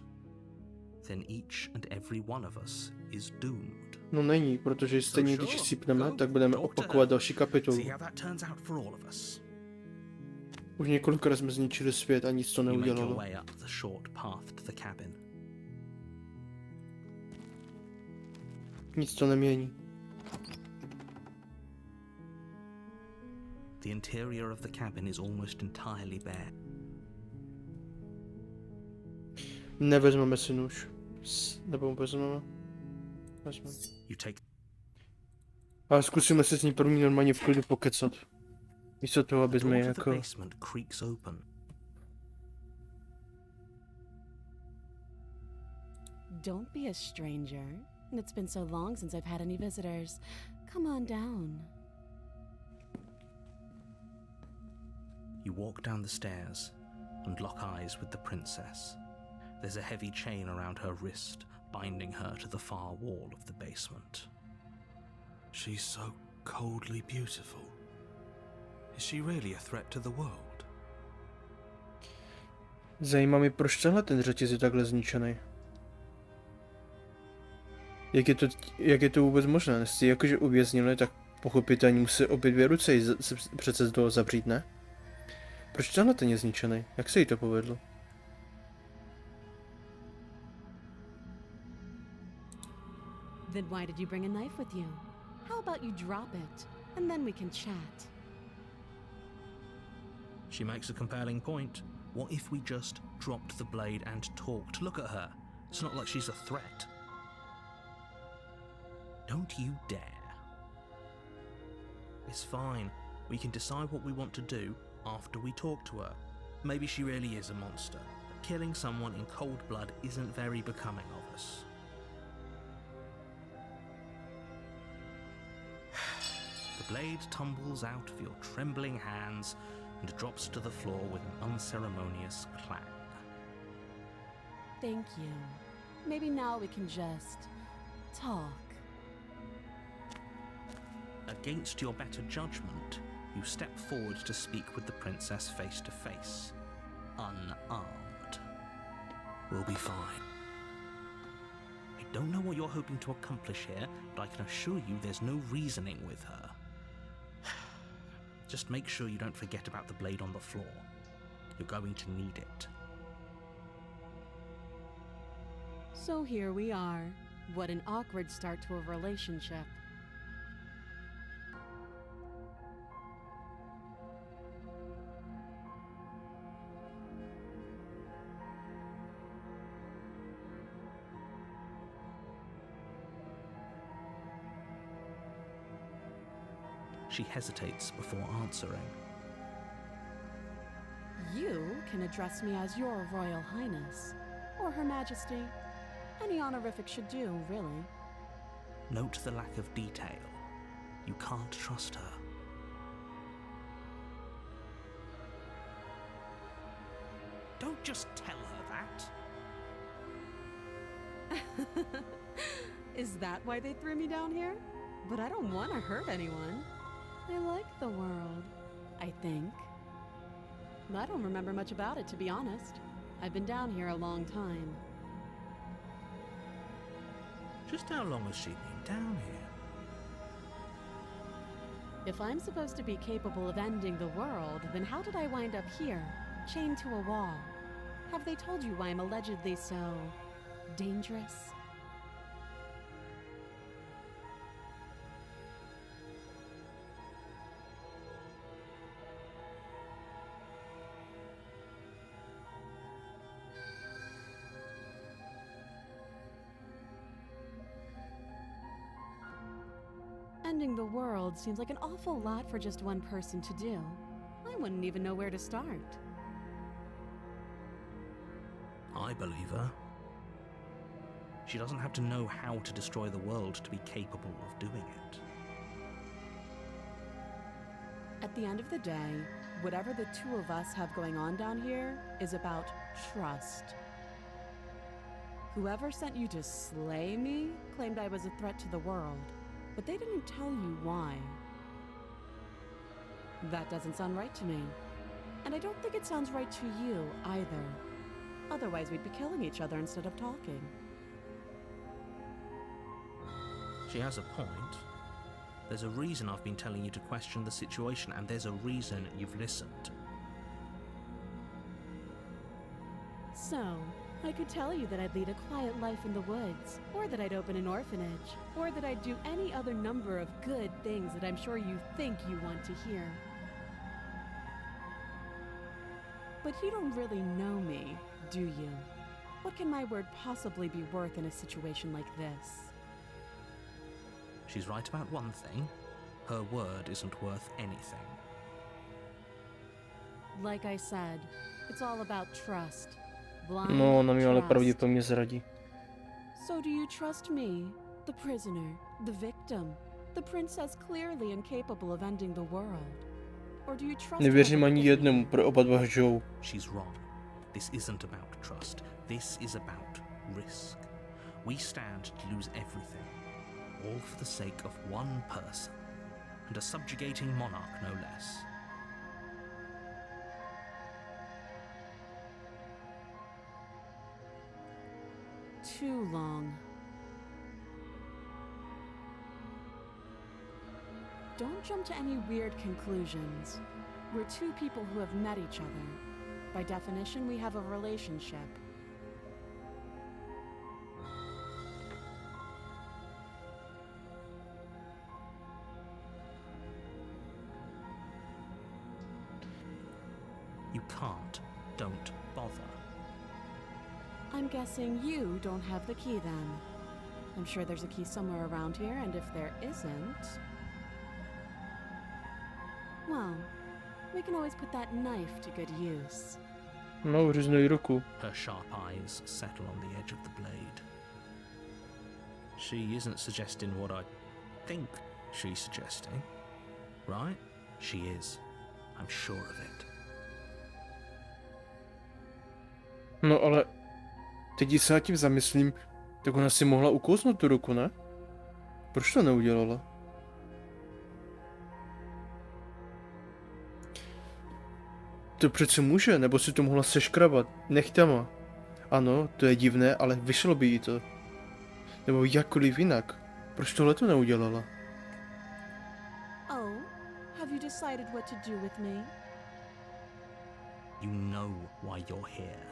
Then each and every one of us is doomed. No není, protože stejně když sypneme, tak budeme opakovat další kapitolu. See how that turns out for all of us. Už několikrát jsme zničili svět a nic to You make your neudělalo. way up the short path to the cabin. Nic to nemění. The interior of the cabin is almost entirely bare. Nevezmeme si nůž. Nebo vezmeme? Vezmeme. You take Ale zkusíme se s ní první normálně v klidu pokecat. Místo toho, aby the jsme door to the jako... basement creaks open. Don't be a stranger. It's been so long since I've had any visitors. Come on down. You walk down the stairs and lock eyes with the princess. There's a heavy chain around her wrist, binding her to the far wall of the basement. She's so coldly beautiful. Is she really a threat to the world? Zajímá mě, proč tenhle ten řetěz je takhle zničený. Jak je to vůbec možné? Jestli jakože uvěznili, tak pochopitelně musí obě dvě ruce přece z toho zavřít, ne? Proč tenhle ten je zničený? Jak se jí to povedlo? Then why did you bring a knife with you? How about you drop it, and then we can chat? She makes a compelling point. What if we just dropped the blade and talked? Look at her. It's not like she's a threat. Don't you dare. It's fine. We can decide what we want to do after we talk to her. Maybe she really is a monster. But killing someone in cold blood isn't very becoming of us. The blade tumbles out of your trembling hands and drops to the floor with an unceremonious clang. Thank you. Maybe now we can just talk. Against your better judgment, you step forward to speak with the princess face to face, unarmed. We'll be fine. I don't know what you're hoping to accomplish here, but I can assure you there's no reasoning with her. Just make sure you don't forget about the blade on the floor. You're going to need it. So here we are. What an awkward start to a relationship. She hesitates before answering. You can address me as Your Royal Highness, or Her Majesty. Any honorific should do, really. Note the lack of detail. You can't trust her. Don't just tell her that. Is that why they threw me down here? But I don't want to hurt anyone. I like the world, I think. I don't remember much about it, to be honest. I've been down here a long time. Just how long has she been down here? If I'm supposed to be capable of ending the world, then how did I wind up here, chained to a wall? Have they told you why I'm allegedly so dangerous? Ending the world seems like an awful lot for just one person to do. I wouldn't even know where to start. I believe her. She doesn't have to know how to destroy the world to be capable of doing it. At the end of the day, whatever the two of us have going on down here is about trust. Whoever sent you to slay me claimed I was a threat to the world, but they didn't tell you why. That doesn't sound right to me. And I don't think it sounds right to you either. Otherwise, we'd be killing each other instead of talking. She has a point. There's a reason I've been telling you to question the situation, and there's a reason you've listened. So, I could tell you that I'd lead a quiet life in the woods, or that I'd open an orphanage, or that I'd do any other number of good things that I'm sure you think you want to hear. But you don't really know me, do you? What can my word possibly be worth in a situation like this? She's right about one thing. Her word isn't worth anything. Like I said, it's all about trust. No, ona mi ale Trust. pravděpodobně zradí. So do you trust me, the prisoner, the victim, the princess clearly incapable of ending the world? Or do you trust Nevěřím her ani with jednomu, me? pro oba dva žijou. She's wrong. This isn't about trust. This is about risk. We stand to lose everything, all for the sake of one person, and a subjugating monarch no less. Too long. Don't jump to any weird conclusions. We're two people who have met each other. By definition, we have a relationship. You can't. Don't bother. I'm guessing you don't have the key then. I'm sure there's a key somewhere around here, and if there isn't... well, we can always put that knife to good use. No, hryznuj ruku. Her sharp eyes settle on the edge of the blade. She isn't suggesting what I think she's suggesting, right? She is. I'm sure of it. No ale... teď se nad tím zamyslím, tak ona si mohla ukousnout tu ruku, ne? Proč to neudělala? To přece může, nebo si to mohla seškrabat nechtama. Ano, to je divné, ale vyšlo by jí to. Nebo jakkoliv jinak. Proč tohle to neudělala? Oh, have you decided what to do with me? You know why you're here.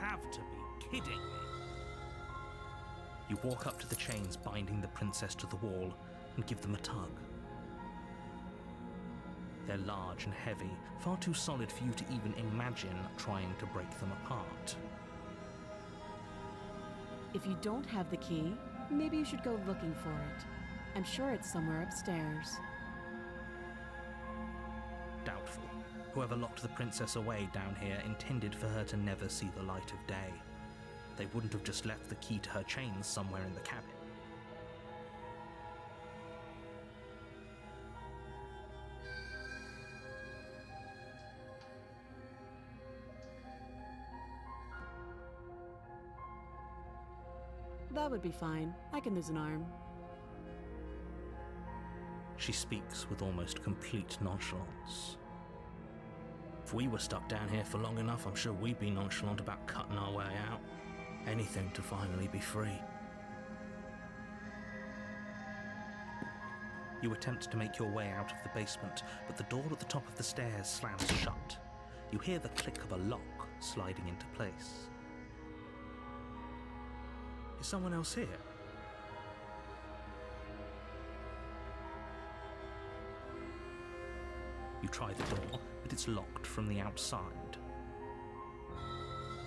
Have to be kidding me. You walk up to the chains binding the princess to the wall and give them a tug. They're large and heavy, far too solid for you to even imagine trying to break them apart. If you don't have the key, maybe you should go looking for it. I'm sure it's somewhere upstairs. Doubtful. Whoever locked the princess away down here intended for her to never see the light of day. They wouldn't have just left the key to her chains somewhere in the cabin. That would be fine. I can lose an arm. She speaks with almost complete nonchalance. If we were stuck down here for long enough, I'm sure we'd be nonchalant about cutting our way out. Anything to finally be free. You attempt to make your way out of the basement, but the door at the top of the stairs slams shut. You hear the click of a lock sliding into place. Is someone else here? You try the door, but it's locked from the outside.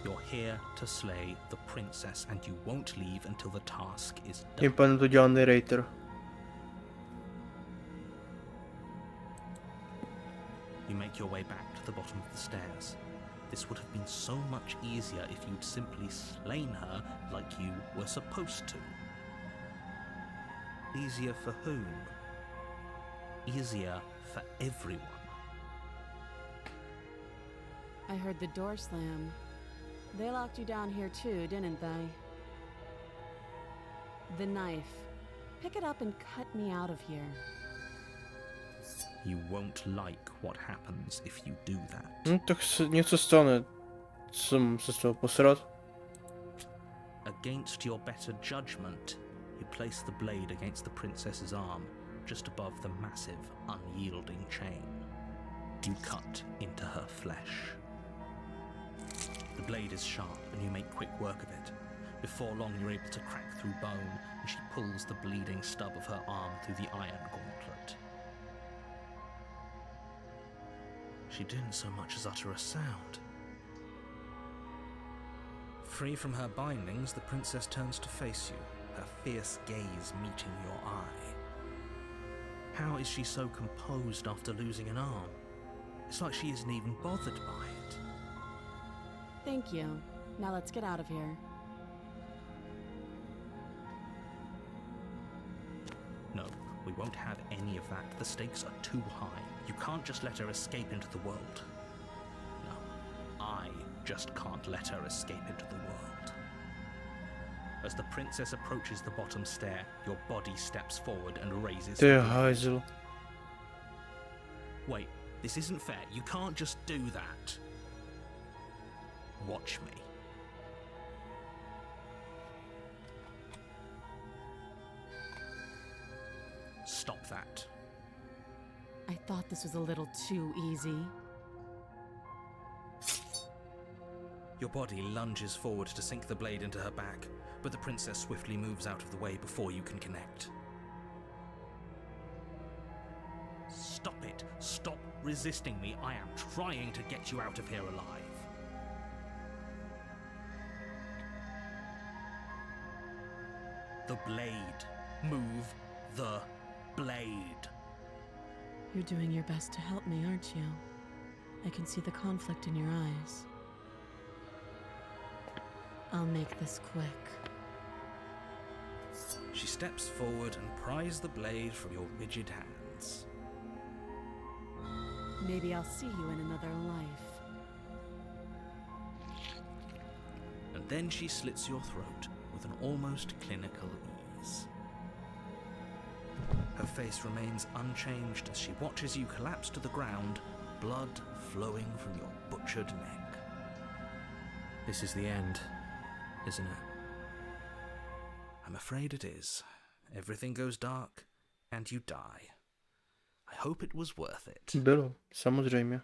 You're here to slay the princess, and you won't leave until the task is done. Tím pádem to dělá narrator. You make your way back to the bottom of the stairs. This would have been so much easier if you'd simply slain her like you were supposed to. Easier for whom? Easier for everyone. I heard the door slam. They locked you down here too, didn't they? The knife. Pick it up and cut me out of here. You won't like what happens if you do that. Tak se něco stane. Jsem se z toho posrat. Against your better judgment, you place the blade against the princess's arm, just above the massive, unyielding chain. You cut into her flesh. The blade is sharp, and you make quick work of it. Before long, you're able to crack through bone, and she pulls the bleeding stub of her arm through the iron gauntlet. She didn't so much as utter a sound. Free from her bindings, the princess turns to face you, her fierce gaze meeting your eye. How is she so composed after losing an arm? It's like she isn't even bothered by it. Thank you. Now let's get out of here. No, we won't have any of that. The stakes are too high. You can't just let her escape into the world. No, I just can't let her escape into the world. As the princess approaches the bottom stair, your body steps forward and raises... To je hajzl. Wait, This isn't fair. You can't just do that. Watch me. Stop that. I thought this was a little too easy. Your body lunges forward to sink the blade into her back, but the princess swiftly moves out of the way before you can connect. Stop it! Stop resisting me! I am trying to get you out of here alive. The blade. Move the blade. You're doing your best to help me, aren't you? I can see the conflict in your eyes. I'll make this quick. She steps forward and pries the blade from your rigid hands. Maybe I'll see you in another life. And then she slits your throat with an almost clinical ease. Her face remains unchanged as she watches you collapse to the ground, blood flowing from your butchered neck. This is the end, isn't it? I'm afraid it is. Everything goes dark, and you die. I hope it was worth it. Bylo, samozřejmě.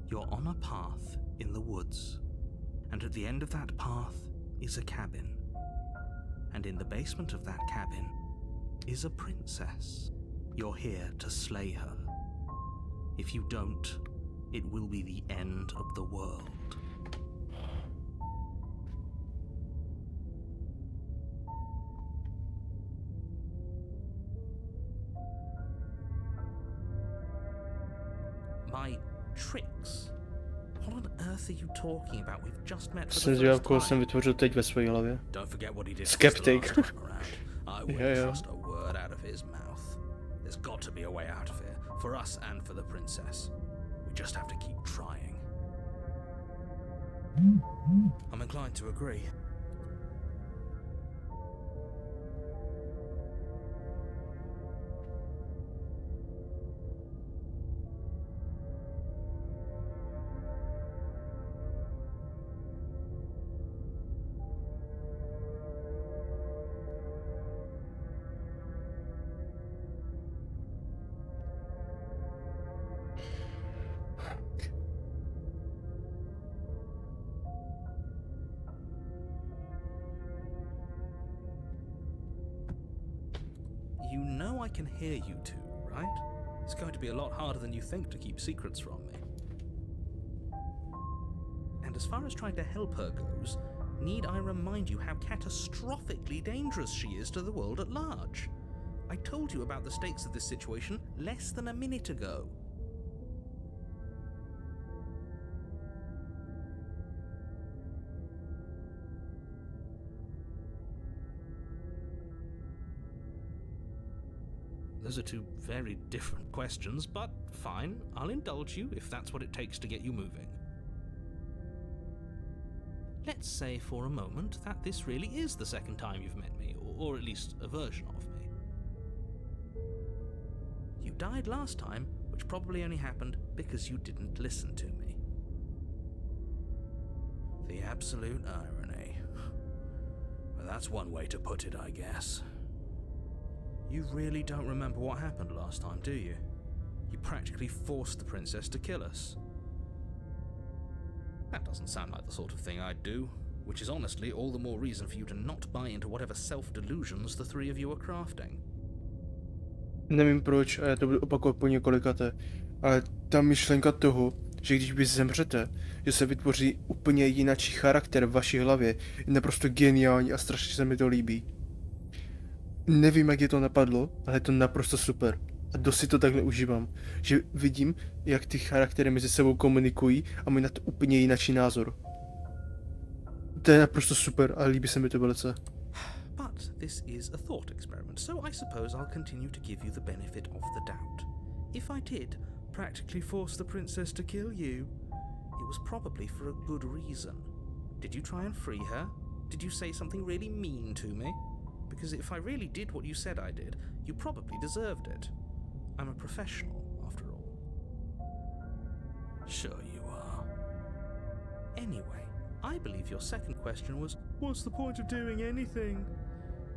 You're on a path in the woods, and at the end of that path is a cabin. And in the basement of that cabin is a princess. You're here to slay her. If you don't, it will be the end of the world. My tricks? What on earth are you talking about? We've just met for Jsem the zvědav, first koho jsem time. vytvořil teď ve své hlavě. Don't forget what he did Skeptic. to us the last time around. I wouldn't Yeah. trust a word out of his mouth. There's got to be a way out of here, for us and for the princess. We just have to keep trying. I'm inclined to agree. You know I can hear you two, right? It's going to be a lot harder than you think to keep secrets from me. And as far as trying to help her goes, need I remind you how catastrophically dangerous she is to the world at large? I told you about the stakes of this situation less than a minute ago. Those are two very different questions, but fine, I'll indulge you if that's what it takes to get you moving. Let's say for a moment that this really is the second time you've met me, or at least a version of me. You died last time, which probably only happened because you didn't listen to me. The absolute irony. Well, that's one way to put it, I guess. You really don't remember what happened last time, do you? You practically forced the princess to kill us. That doesn't sound like the sort of thing I'd do, which is honestly all the more reason for you to not buy into whatever self-delusions the three of you are crafting. Nevím proč, a já to budu opakovat po několikaté, ale ta myšlenka toho, že když vy zemřete, že se vytvoří úplně jinačí charakter v vaší hlavě, je naprosto geniální a strašně se mi to líbí. Nevím, jak je to napadlo, ale je to naprosto super. A dost si to takhle užívám, že vidím, jak ty charaktery mezi sebou komunikují a mají na to úplně jinačí názor. To je naprosto super a líbí se mi to velice. But this is a thought experiment, so I suppose I'll continue to give you the benefit of the doubt. If I did practically force the princess to kill you, it was probably for a good reason. Did you try and free her? Did you say something really mean to me? because if I really did what you said I did, you probably deserved it. I'm a professional, after all. Sure you are. Anyway, I believe your second question was, what's the point of doing anything?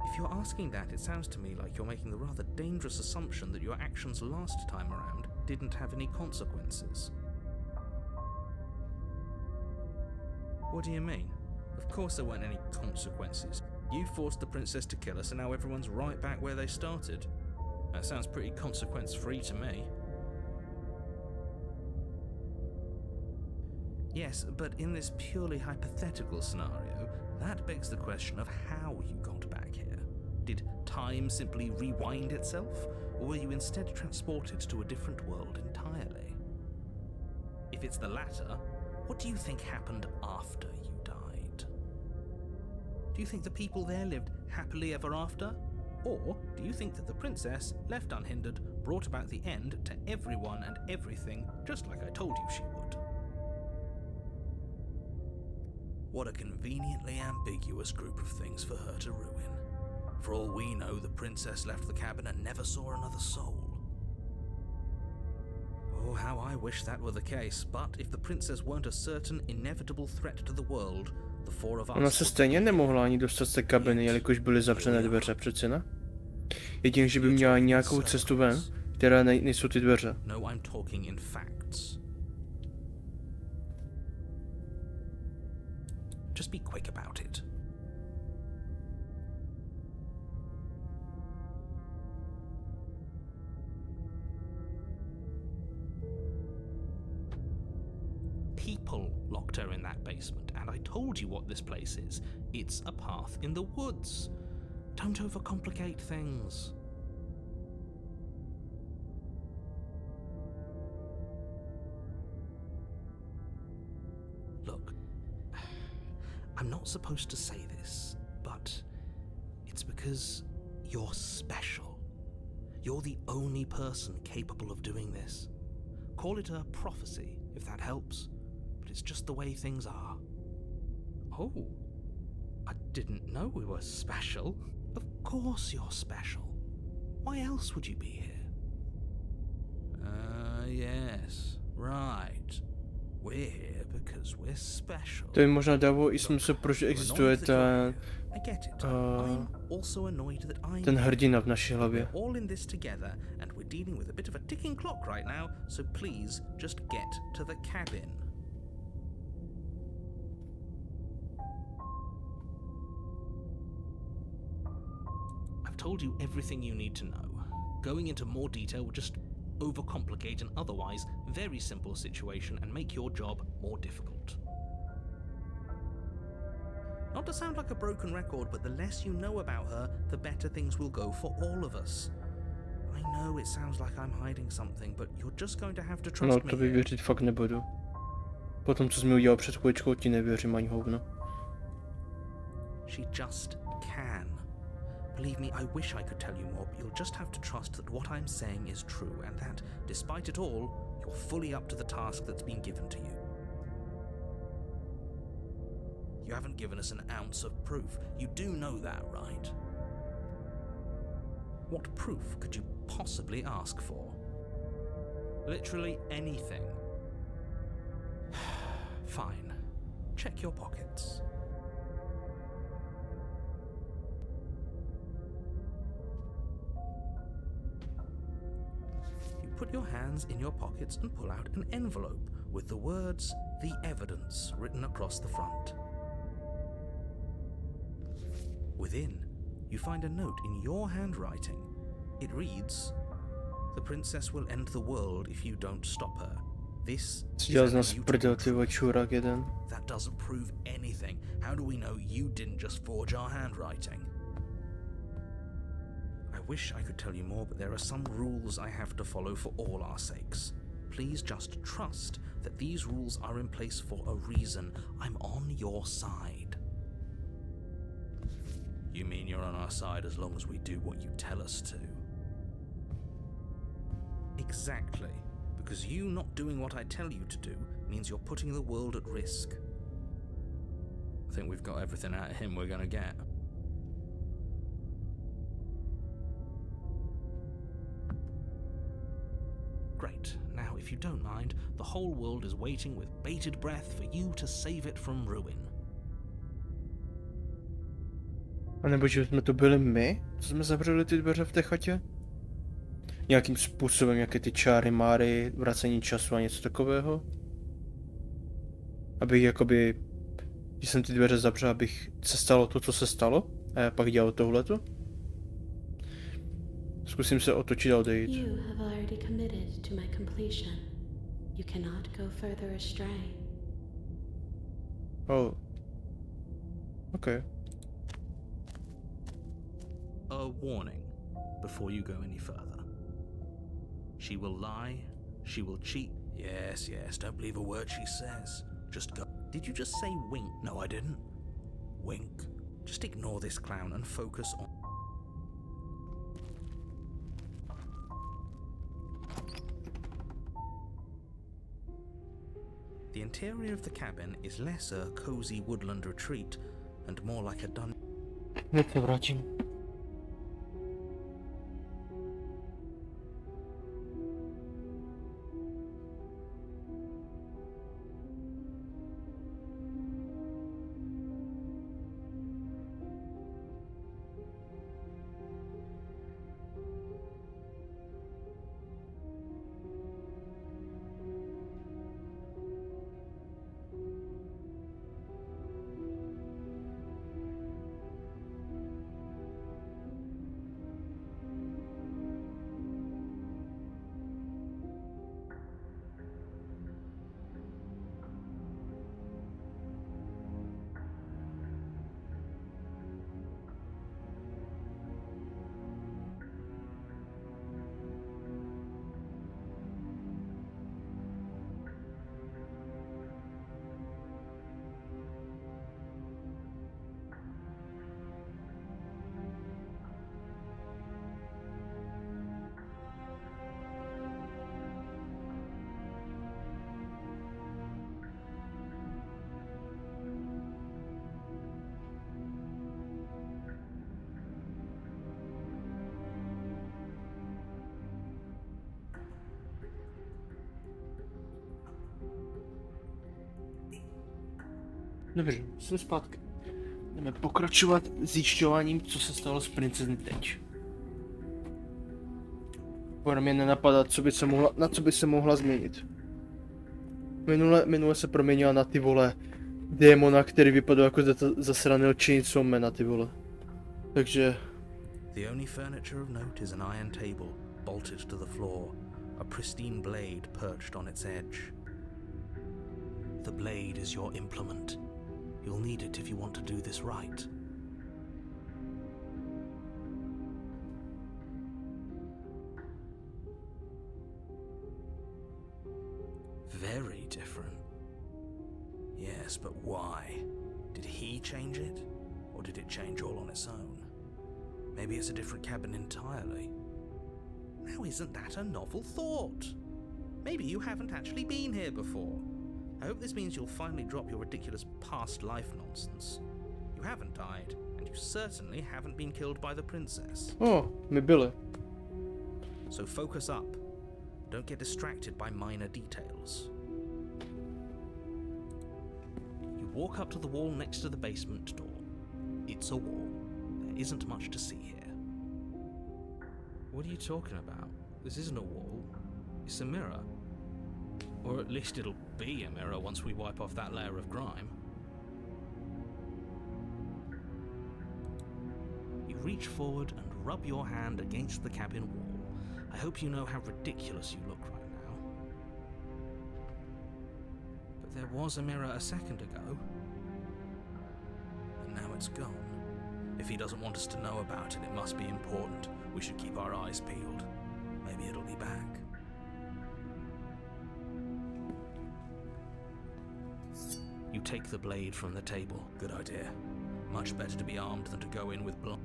If you're asking that, it sounds to me like you're making the rather dangerous assumption that your actions last time around didn't have any consequences. What do you mean? Of course there weren't any consequences. You forced the princess to kill us and now everyone's right back where they started. That sounds pretty consequence-free to me. Yes, but in this purely hypothetical scenario, that begs the question of how you got back here. Did time simply rewind itself, or were you instead transported to a different world entirely? If it's the latter, what do you think happened after you died? Do you think the people there lived happily ever after? Or do you think that the princess, left unhindered, brought about the end to everyone and everything, just like I told you she would? What a conveniently ambiguous group of things for her to ruin. For all we know, the princess left the cabin and never saw another soul. Oh, how I wish that were the case, but if the princess weren't a certain, inevitable threat to the world, the four of us... Ona se stejně nemohla ani dostat z té kabiny, jelikož byly zavřené dveře přeci, ne? Jedině, že by měla nějakou cestu ven, která nejsou ty dveře. No, I'm talking in facts. Just be quick about it. People locked her in that basement, and I told you what this place is. It's a path in the woods. Don't overcomplicate things. Look, I'm not supposed to say this, but it's because you're special. You're the only person capable of doing this. Call it a prophecy, if that helps. It's just the way things are. Oh, I didn't know we were special. Of course you're special. Why else would you be here? Yes, right. We're here because we're special. To by možná dávalo i smysl, proč existuje ten hrdina v naší hlavě. We're all in this together and we're dealing with a bit of a ticking clock right now, so please just get to the cabin. Told you everything you need to know. Going into more detail would just overcomplicate an otherwise very simple situation and make your job more difficult. Not to sound like a broken record, but the less you know about her, the better things will go for all of us. I know it sounds like I'm hiding something, but you're just going to have to trust me. No, tobě věřit fakt nebudu. Po tom, co jsi mi udělal před chvíličkou, ti nevěřím ani hovno. She just can. Believe me, I wish I could tell you more, but you'll just have to trust that what I'm saying is true, and that, despite it all, you're fully up to the task that's been given to you. You haven't given us an ounce of proof. You do know that, right? What proof could you possibly ask for? Literally anything. Fine. Check your pockets. Put your hands in your pockets and pull out an envelope with the words, "The Evidence," written across the front. Within, you find a note in your handwriting. It reads, "The princess will end the world if you don't stop her. This is a beautiful truth. That doesn't prove anything. How do we know you didn't just forge our handwriting?" I wish I could tell you more, but there are some rules I have to follow for all our sakes. Please just trust that these rules are in place for a reason. I'm on your side. You mean you're on our side as long as we do what you tell us to? Exactly. Because you not doing what I tell you to do means you're putting the world at risk. I think we've got everything out of him we're gonna get. if you don't mind, the whole world is waiting with bated breath for you to save it from ruin. A nebo že jsme to byli my, co jsme zavřeli ty dveře v té chatě? Nějakým způsobem, jaké ty čáry, máry, vracení času a něco takového? Abych jakoby, když jsem ty dveře zavřel, abych se stalo to, co se stalo? A já pak dělal tohleto? Zkusím se otočit a odejít. You have already committed to my completion. You cannot go further astray. Oh. Okay. A warning before you go any further. She will lie, she will cheat. Yes, don't believe a word she says. Just go. Did you just say wink? No, I didn't. Wink. Just ignore this clown and focus on... The interior of the cabin is less a cozy woodland retreat and more like a dungeon. Hned se vrátím. Dobře, jsem zpátky. Jdeme pokračovat zjišťováním, co se stalo s princezny teď. Podle mě nenapadá, na co by se mohla změnit. Minule se proměnila na ty vole démona, který vypadal jako zasraného Chainsawmana, ty vole. Takže... The only furniture of note is an iron table, bolted to the floor, a pristine blade perched on its edge. The blade is your implement. You'll need it if you want to do this right. Very different. Yes, but why? Did he change it? Or did it change all on its own? Maybe it's a different cabin entirely. Now isn't that a novel thought? Maybe you haven't actually been here before. I hope this means you'll finally drop your ridiculous past life nonsense. You haven't died, and you certainly haven't been killed by the princess. Oh, my byly. So focus up. Don't get distracted by minor details. You walk up to the wall next to the basement door. It's a wall. There isn't much to see here. What are you talking about? This isn't a wall. It's a mirror. Or at least it'll be a mirror once we wipe off that layer of grime. You reach forward and rub your hand against the cabin wall. I hope you know how ridiculous you look right now. But there was a mirror a second ago. And now it's gone. If he doesn't want us to know about it, it must be important. We should keep our eyes peeled. Maybe it'll be back. You take the blade from the table. Good idea. Much better to be armed than to go in with blood.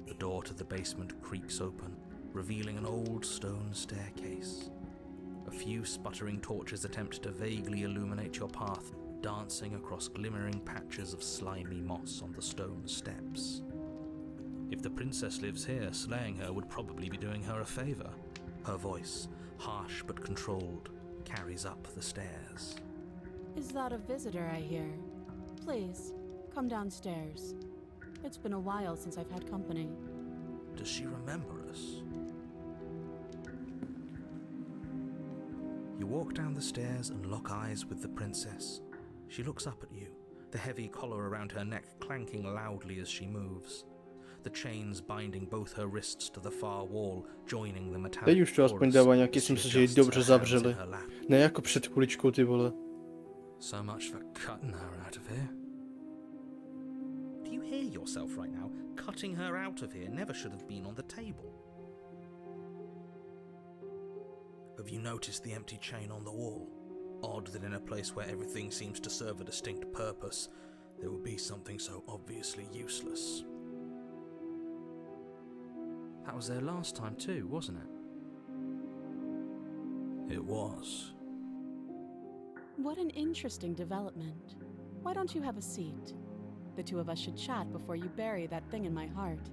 The door to the basement creaks open, revealing an old stone staircase. A few sputtering torches attempt to vaguely illuminate your path, dancing across glimmering patches of slimy moss on the stone steps. If the princess lives here, slaying her would probably be doing her a favor. Her voice, harsh but controlled, carries up the stairs. Is that a visitor I hear? Please, come downstairs. It's been a while since I've had company. Does she remember us? You walk down the stairs and lock eyes with the princess. She looks up at you, the heavy collar around her neck clanking loudly as she moves. The chains binding both her wrists to the far wall, joining the metallic Teď už to aspoň dává nějaký smysl, že ji dobře zavřeli. Ne jako před kuličkou, ty vole. So much for cutting her out of here. Do you hear yourself right now? Cutting her out of here never should have been on the table. Have you noticed the empty chain on the wall? Odd that in a place where everything seems to serve a distinct purpose, there would be something so obviously useless. That was there last time too, wasn't it? It was. What an interesting development. Why don't you have a seat? The two of us should chat before you bury that thing in my heart.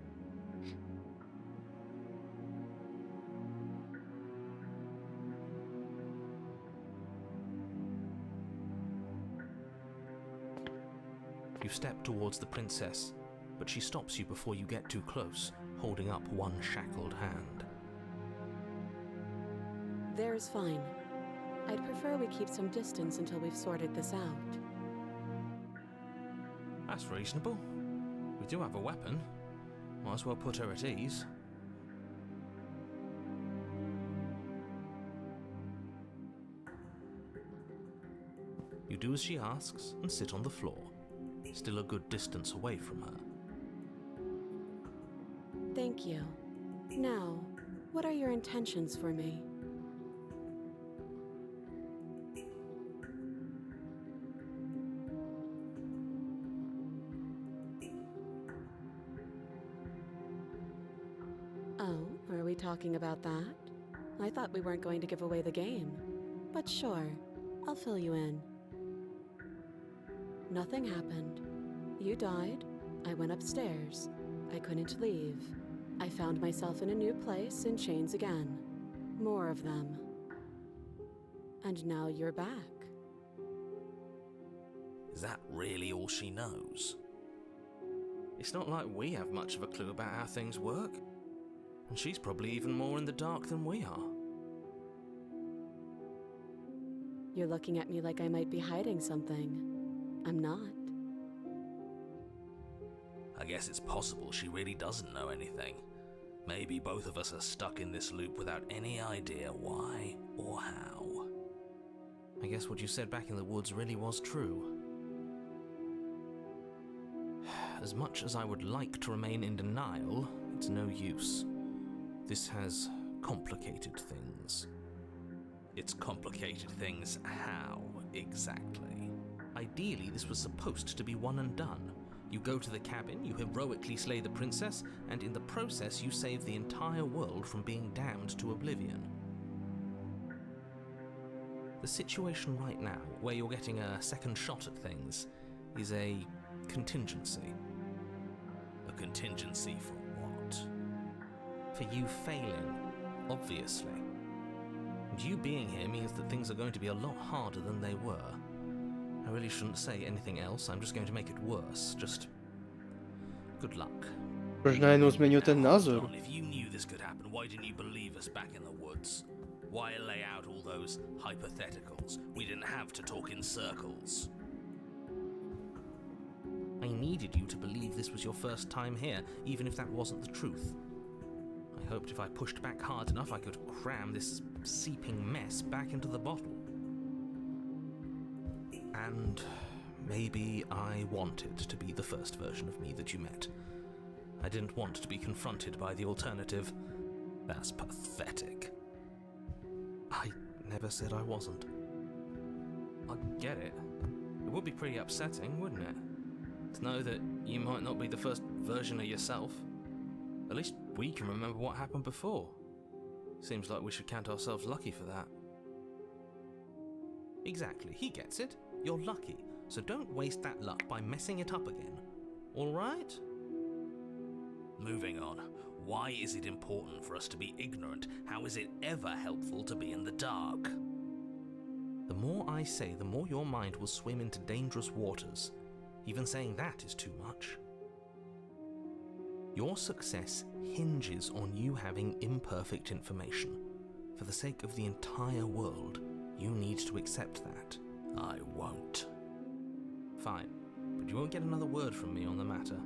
You step towards the princess, but she stops you before you get too close, holding up one shackled hand. There's fine. I'd prefer we keep some distance until we've sorted this out. That's reasonable. We do have a weapon. Might as well put her at ease. You do as she asks and sit on the floor, still a good distance away from her. Thank you. Now, what are your intentions for me? Oh, are we talking about that? I thought we weren't going to give away the game. But sure, I'll fill you in. Nothing happened. You died. I went upstairs. I couldn't leave. I found myself in a new place in chains again. More of them. And now you're back. Is that really all she knows? It's not like we have much of a clue about how things work. And she's probably even more in the dark than we are. You're looking at me like I might be hiding something. I'm not. I guess it's possible she really doesn't know anything. Maybe both of us are stuck in this loop without any idea why or how. I guess what you said back in the woods really was true. As much as I would like to remain in denial, it's no use. This has complicated things. It's complicated things how, exactly? Ideally, this was supposed to be one and done. You go to the cabin, you heroically slay the princess, and in the process you save the entire world from being damned to oblivion. The situation right now, where you're getting a second shot at things, is a contingency. A contingency for what? For you failing, obviously. And you being here means that things are going to be a lot harder than they were. I really shouldn't say anything else, I'm just going to make it worse. Just good luck. Proč najednou změnil ten názor? John, if you knew this could happen, why didn't you believe us back in the woods? Why lay out all those hypotheticals? We didn't have to talk in circles. I needed you to believe this was your first time here, even if that wasn't the truth. I hoped if I pushed back hard enough I could cram this seeping mess back into the bottle. And maybe I wanted to be the first version of me that you met. I didn't want to be confronted by the alternative. That's pathetic. I never said I wasn't. I get it. It would be pretty upsetting, wouldn't it? To know that you might not be the first version of yourself. At least we can remember what happened before. Seems like we should count ourselves lucky for that. Exactly, he gets it. You're lucky, so don't waste that luck by messing it up again. All right? Moving on. Why is it important for us to be ignorant? How is it ever helpful to be in the dark? The more I say, the more your mind will swim into dangerous waters. Even saying that is too much. Your success hinges on you having imperfect information. For the sake of the entire world, you need to accept that. I won't. Fine, but you won't get another word from me on the matter.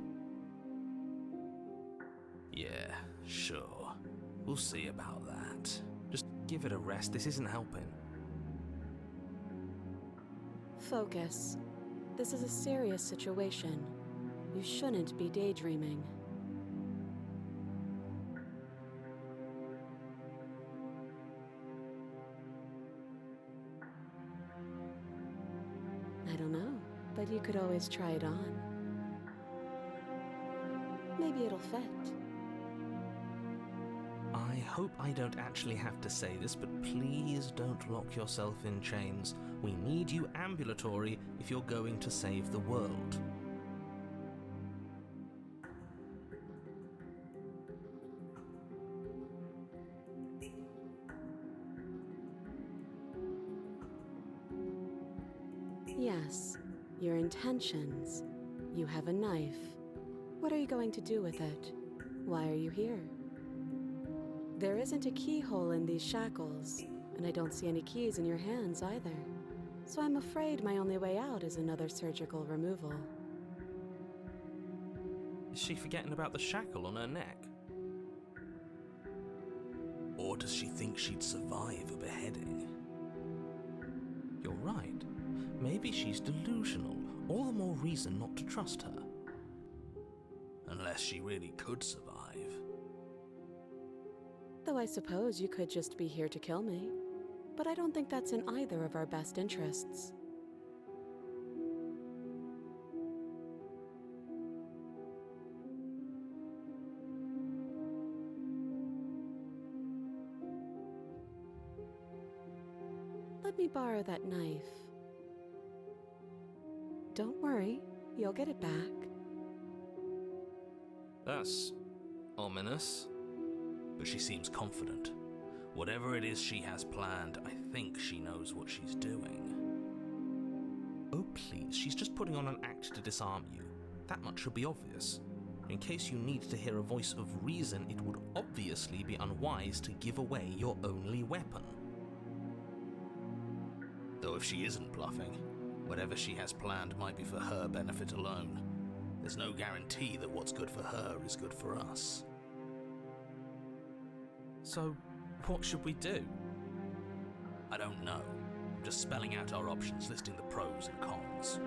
Yeah, sure. We'll see about that. Just give it a rest, this isn't helping. Focus. This is a serious situation. You shouldn't be daydreaming. I don't know, but you could always try it on. Maybe it'll fit. I hope I don't actually have to say this, but please don't lock yourself in chains. We need you ambulatory if you're going to save the world. Yes, your intentions. You have a knife. What are you going to do with it? Why are you here? There isn't a keyhole in these shackles, and I don't see any keys in your hands either. So I'm afraid my only way out is another surgical removal. Is she forgetting about the shackle on her neck? Or does she think she'd survive a beheading? You're right. Maybe she's delusional. All the more reason not to trust her. Unless she really could survive. Though I suppose you could just be here to kill me. But I don't think that's in either of our best interests. Let me borrow that knife. Don't worry, you'll get it back. That's ominous. But she seems confident. Whatever it is she has planned, I think she knows what she's doing. Oh please, she's just putting on an act to disarm you. That much should be obvious. In case you need to hear a voice of reason, it would obviously be unwise to give away your only weapon. Though if she isn't bluffing, whatever she has planned might be for her benefit alone. There's no guarantee that what's good for her is good for us. So, what should we do? I don't know. I'm just spelling out our options, listing the pros and cons.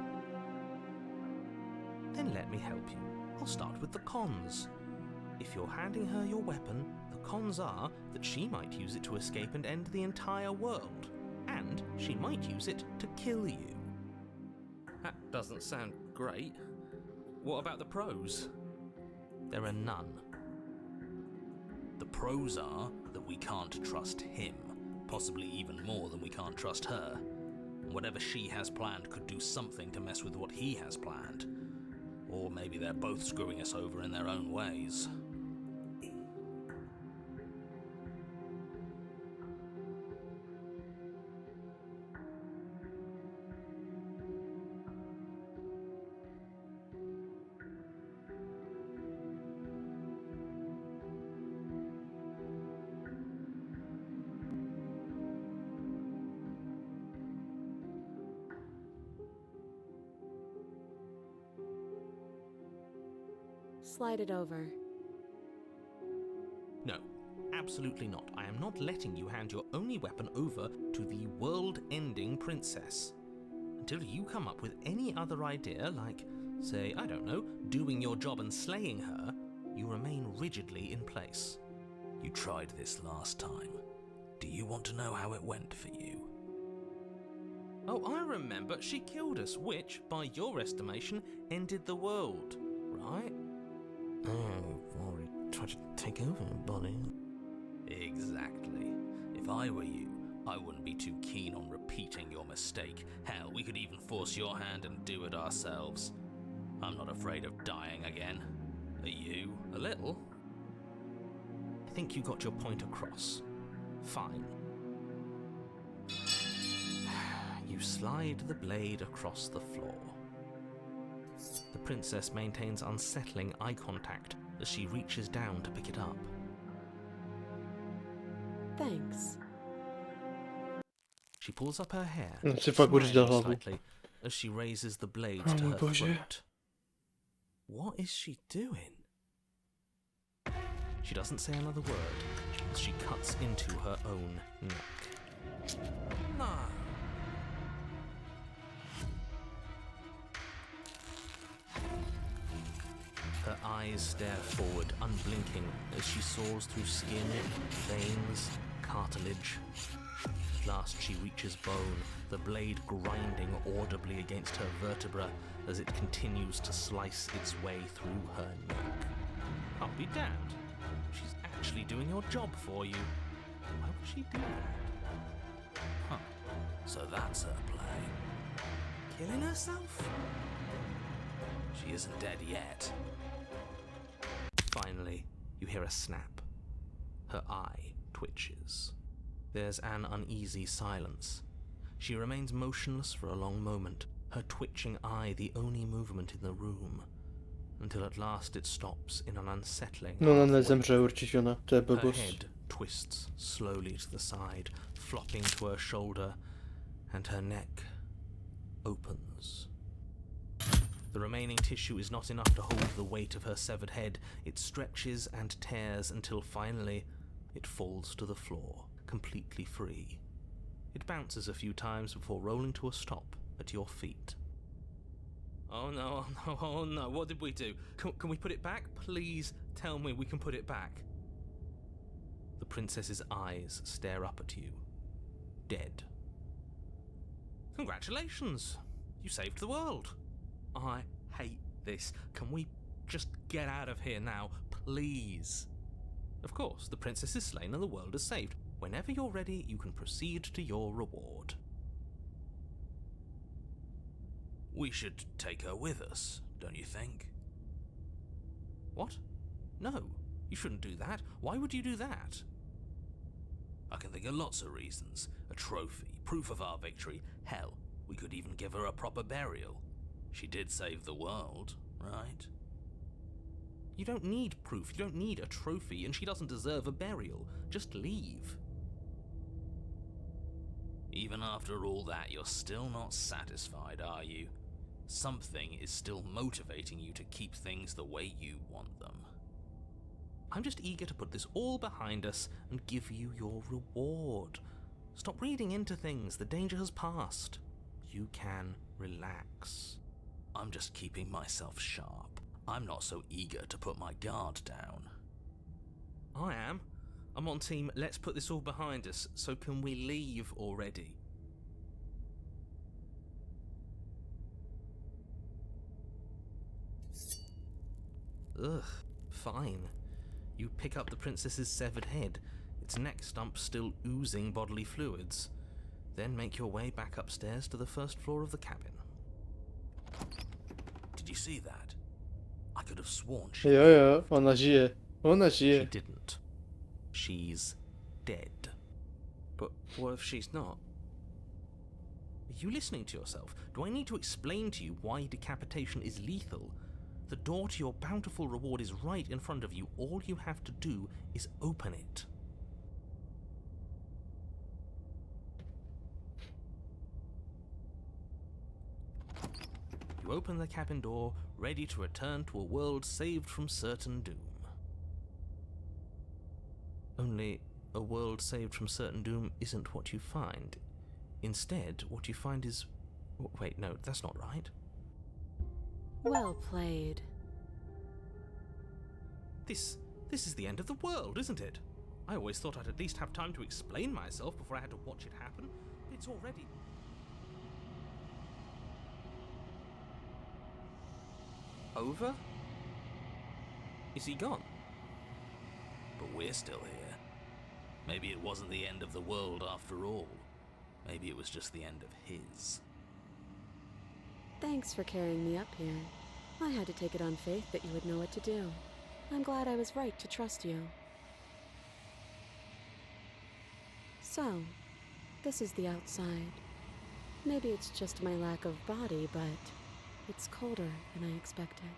Then let me help you. I'll start with the cons. If you're handing her your weapon, the cons are that she might use it to escape and end the entire world. And she might use it to kill you. That doesn't sound great. What about the pros? There are none. The pros are that we can't trust him, possibly even more than we can't trust her. Whatever she has planned could do something to mess with what he has planned. Or maybe they're both screwing us over in their own ways. Slide it over. No, absolutely not. I am not letting you hand your only weapon over to the world-ending princess. Until you come up with any other idea, like, say, I don't know, doing your job and slaying her, you remain rigidly in place. You tried this last time. Do you want to know how it went for you? Oh, I remember. She killed us, which, by your estimation, ended the world, right? Oh, already tried to take over, buddy. Exactly. If I were you, I wouldn't be too keen on repeating your mistake. Hell, we could even force your hand and do it ourselves. I'm not afraid of dying again. Are you? A little? I think you got your point across. Fine. You slide the blade across the floor. The princess maintains unsettling eye contact as she reaches down to pick it up. Thanks. She pulls up her hair, No si fakt určitě smiling hlavu. slightly as she raises the blade Oh to můj her bože. throat. What is she doing? She doesn't say another word as she cuts into her own neck. No. Her eyes stare forward, unblinking, as she saws through skin, veins, cartilage. At last she reaches bone, the blade grinding audibly against her vertebra as it continues to slice its way through her neck. I'll be damned. She's actually doing your job for you. Why would she do that? Huh. So that's her play. Killing herself? She isn't dead yet. Finally, you hear a snap. Her eye twitches. There's an uneasy silence. She remains motionless for a long moment, her twitching eye the only movement in the room, until at last it stops in an unsettling No, half nezemře určitě ona, to je Her blbost. head twists slowly to the side, flopping to her shoulder, and her neck opens. The remaining tissue is not enough to hold the weight of her severed head. It stretches and tears until finally it falls to the floor, completely free. It bounces a few times before rolling to a stop at your feet. Oh no, oh no, oh no, what did we do? Can we put it back? Please tell me we can put it back. The princess's eyes stare up at you, dead. Congratulations! You saved the world. I hate this. Can we just get out of here now, please? Of course, the princess is slain and the world is saved. Whenever you're ready, you can proceed to your reward. We should take her with us, don't you think? What? No, you shouldn't do that. Why would you do that? I can think of lots of reasons. A trophy, proof of our victory. Hell, we could even give her a proper burial. She did save the world, right? You don't need proof, you don't need a trophy, and she doesn't deserve a burial. Just leave. Even after all that, you're still not satisfied, are you? Something is still motivating you to keep things the way you want them. I'm just eager to put this all behind us and give you your reward. Stop reading into things, the danger has passed. You can relax. I'm just keeping myself sharp. I'm not so eager to put my guard down. I am. I'm on team, let's put this all behind us, so can we leave already? Ugh, fine. You pick up the princess's severed head, its neck stump still oozing bodily fluids. Then make your way back upstairs to the first floor of the cabin. Did you see that? I could have sworn she... Jo, ona žije. Ona She žije. didn't. She's dead. But what if she's not? Are you listening to yourself? Do I need to explain to you why decapitation is lethal? The door to your bountiful reward is right in front of you. All you have to do is open it. You open the cabin door, ready to return to a world saved from certain doom. Only, a world saved from certain doom isn't what you find. Instead, what you find is... Wait, no, that's not right. Well played. This is the end of the world, isn't it? I always thought I'd at least have time to explain myself before I had to watch it happen. It's already... over? Is he gone? But we're still here. Maybe it wasn't the end of the world after all. Maybe it was just the end of his. Thanks for carrying me up here. I had to take it on faith that you would know what to do. I'm glad I was right to trust you. So, this is the outside. Maybe it's just my lack of body, but it's colder than I expected.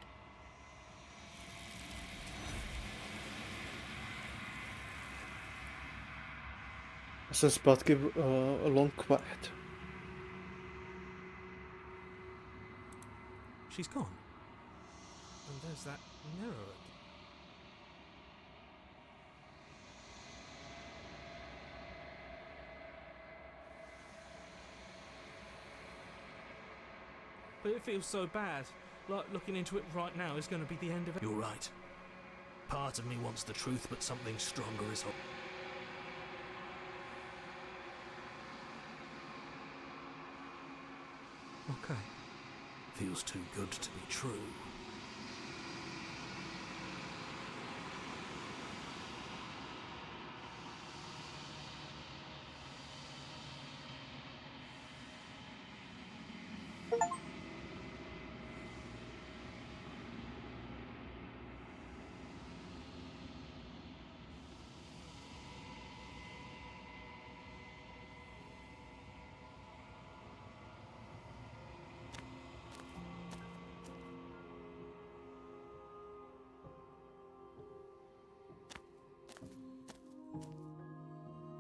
Já jsem zpátky v Long Quiet. She's gone. And there's that mirror again. But it feels so bad. Like looking into it right now is going to be the end of it. You're right. Part of me wants the truth, but something stronger is... Okay. Feels too good to be true.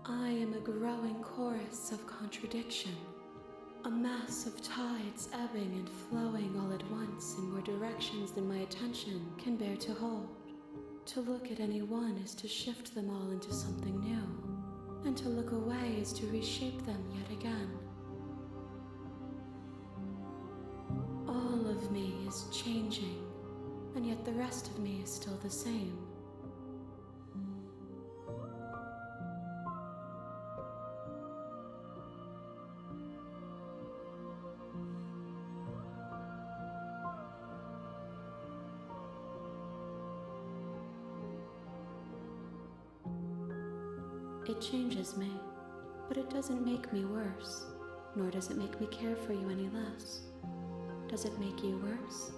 I am a growing chorus of contradiction, a mass of tides ebbing and flowing all at once in more directions than my attention can bear to hold. To look at any one is to shift them all into something new, and to look away is to reshape them yet again. All of me is changing, and yet the rest of me is still the same. It changes me, but it doesn't make me worse, nor does it make me care for you any less. Does it make you worse?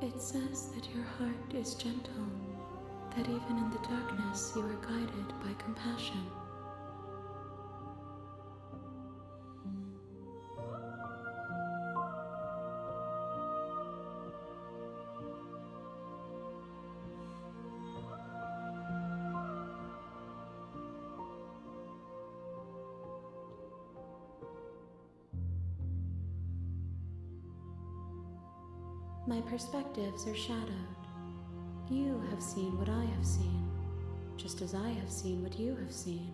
It says that your heart is gentle, that even in the darkness you are guided by compassion. My perspectives are shadowed. You have seen what I have seen, just as I have seen what you have seen.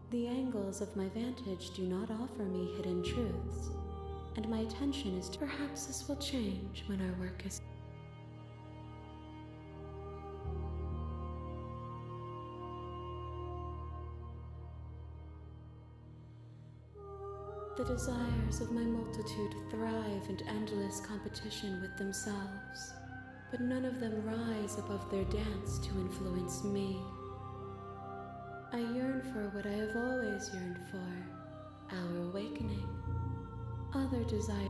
The angles of my vantage do not offer me hidden truths, and my attention is to perhaps this will change when our work is... The desires of my multitude thrive in endless competition with themselves, but none of them rise above their dance to influence me. I yearn for what I have always yearned for, our awakening. Other desires.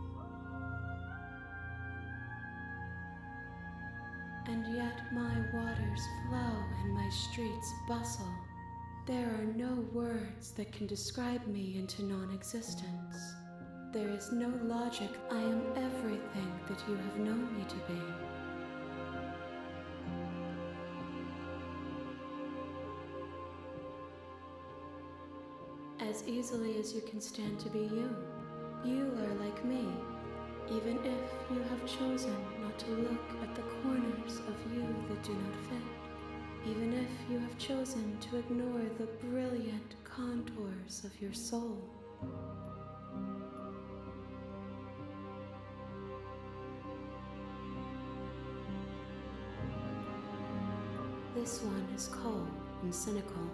And yet my waters flow and my streets bustle. There are no words that can describe me into non-existence. There is no logic. I am everything that you have known me to be. As easily as you can stand to be you. You are like me, even if you have chosen not to look at the corners of you that do not fit. Even if you have chosen to ignore the brilliant contours of your soul. This one is cold and cynical.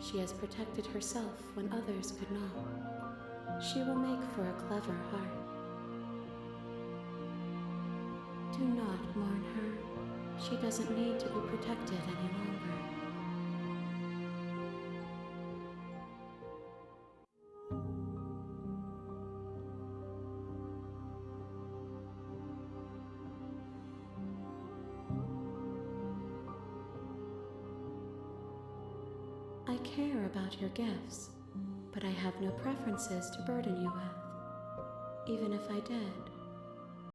She has protected herself when others could not. She will make for a clever heart. Do not mourn her. She doesn't need to be protected any longer. I care about your gifts, but I have no preferences to burden you with. Even if I did,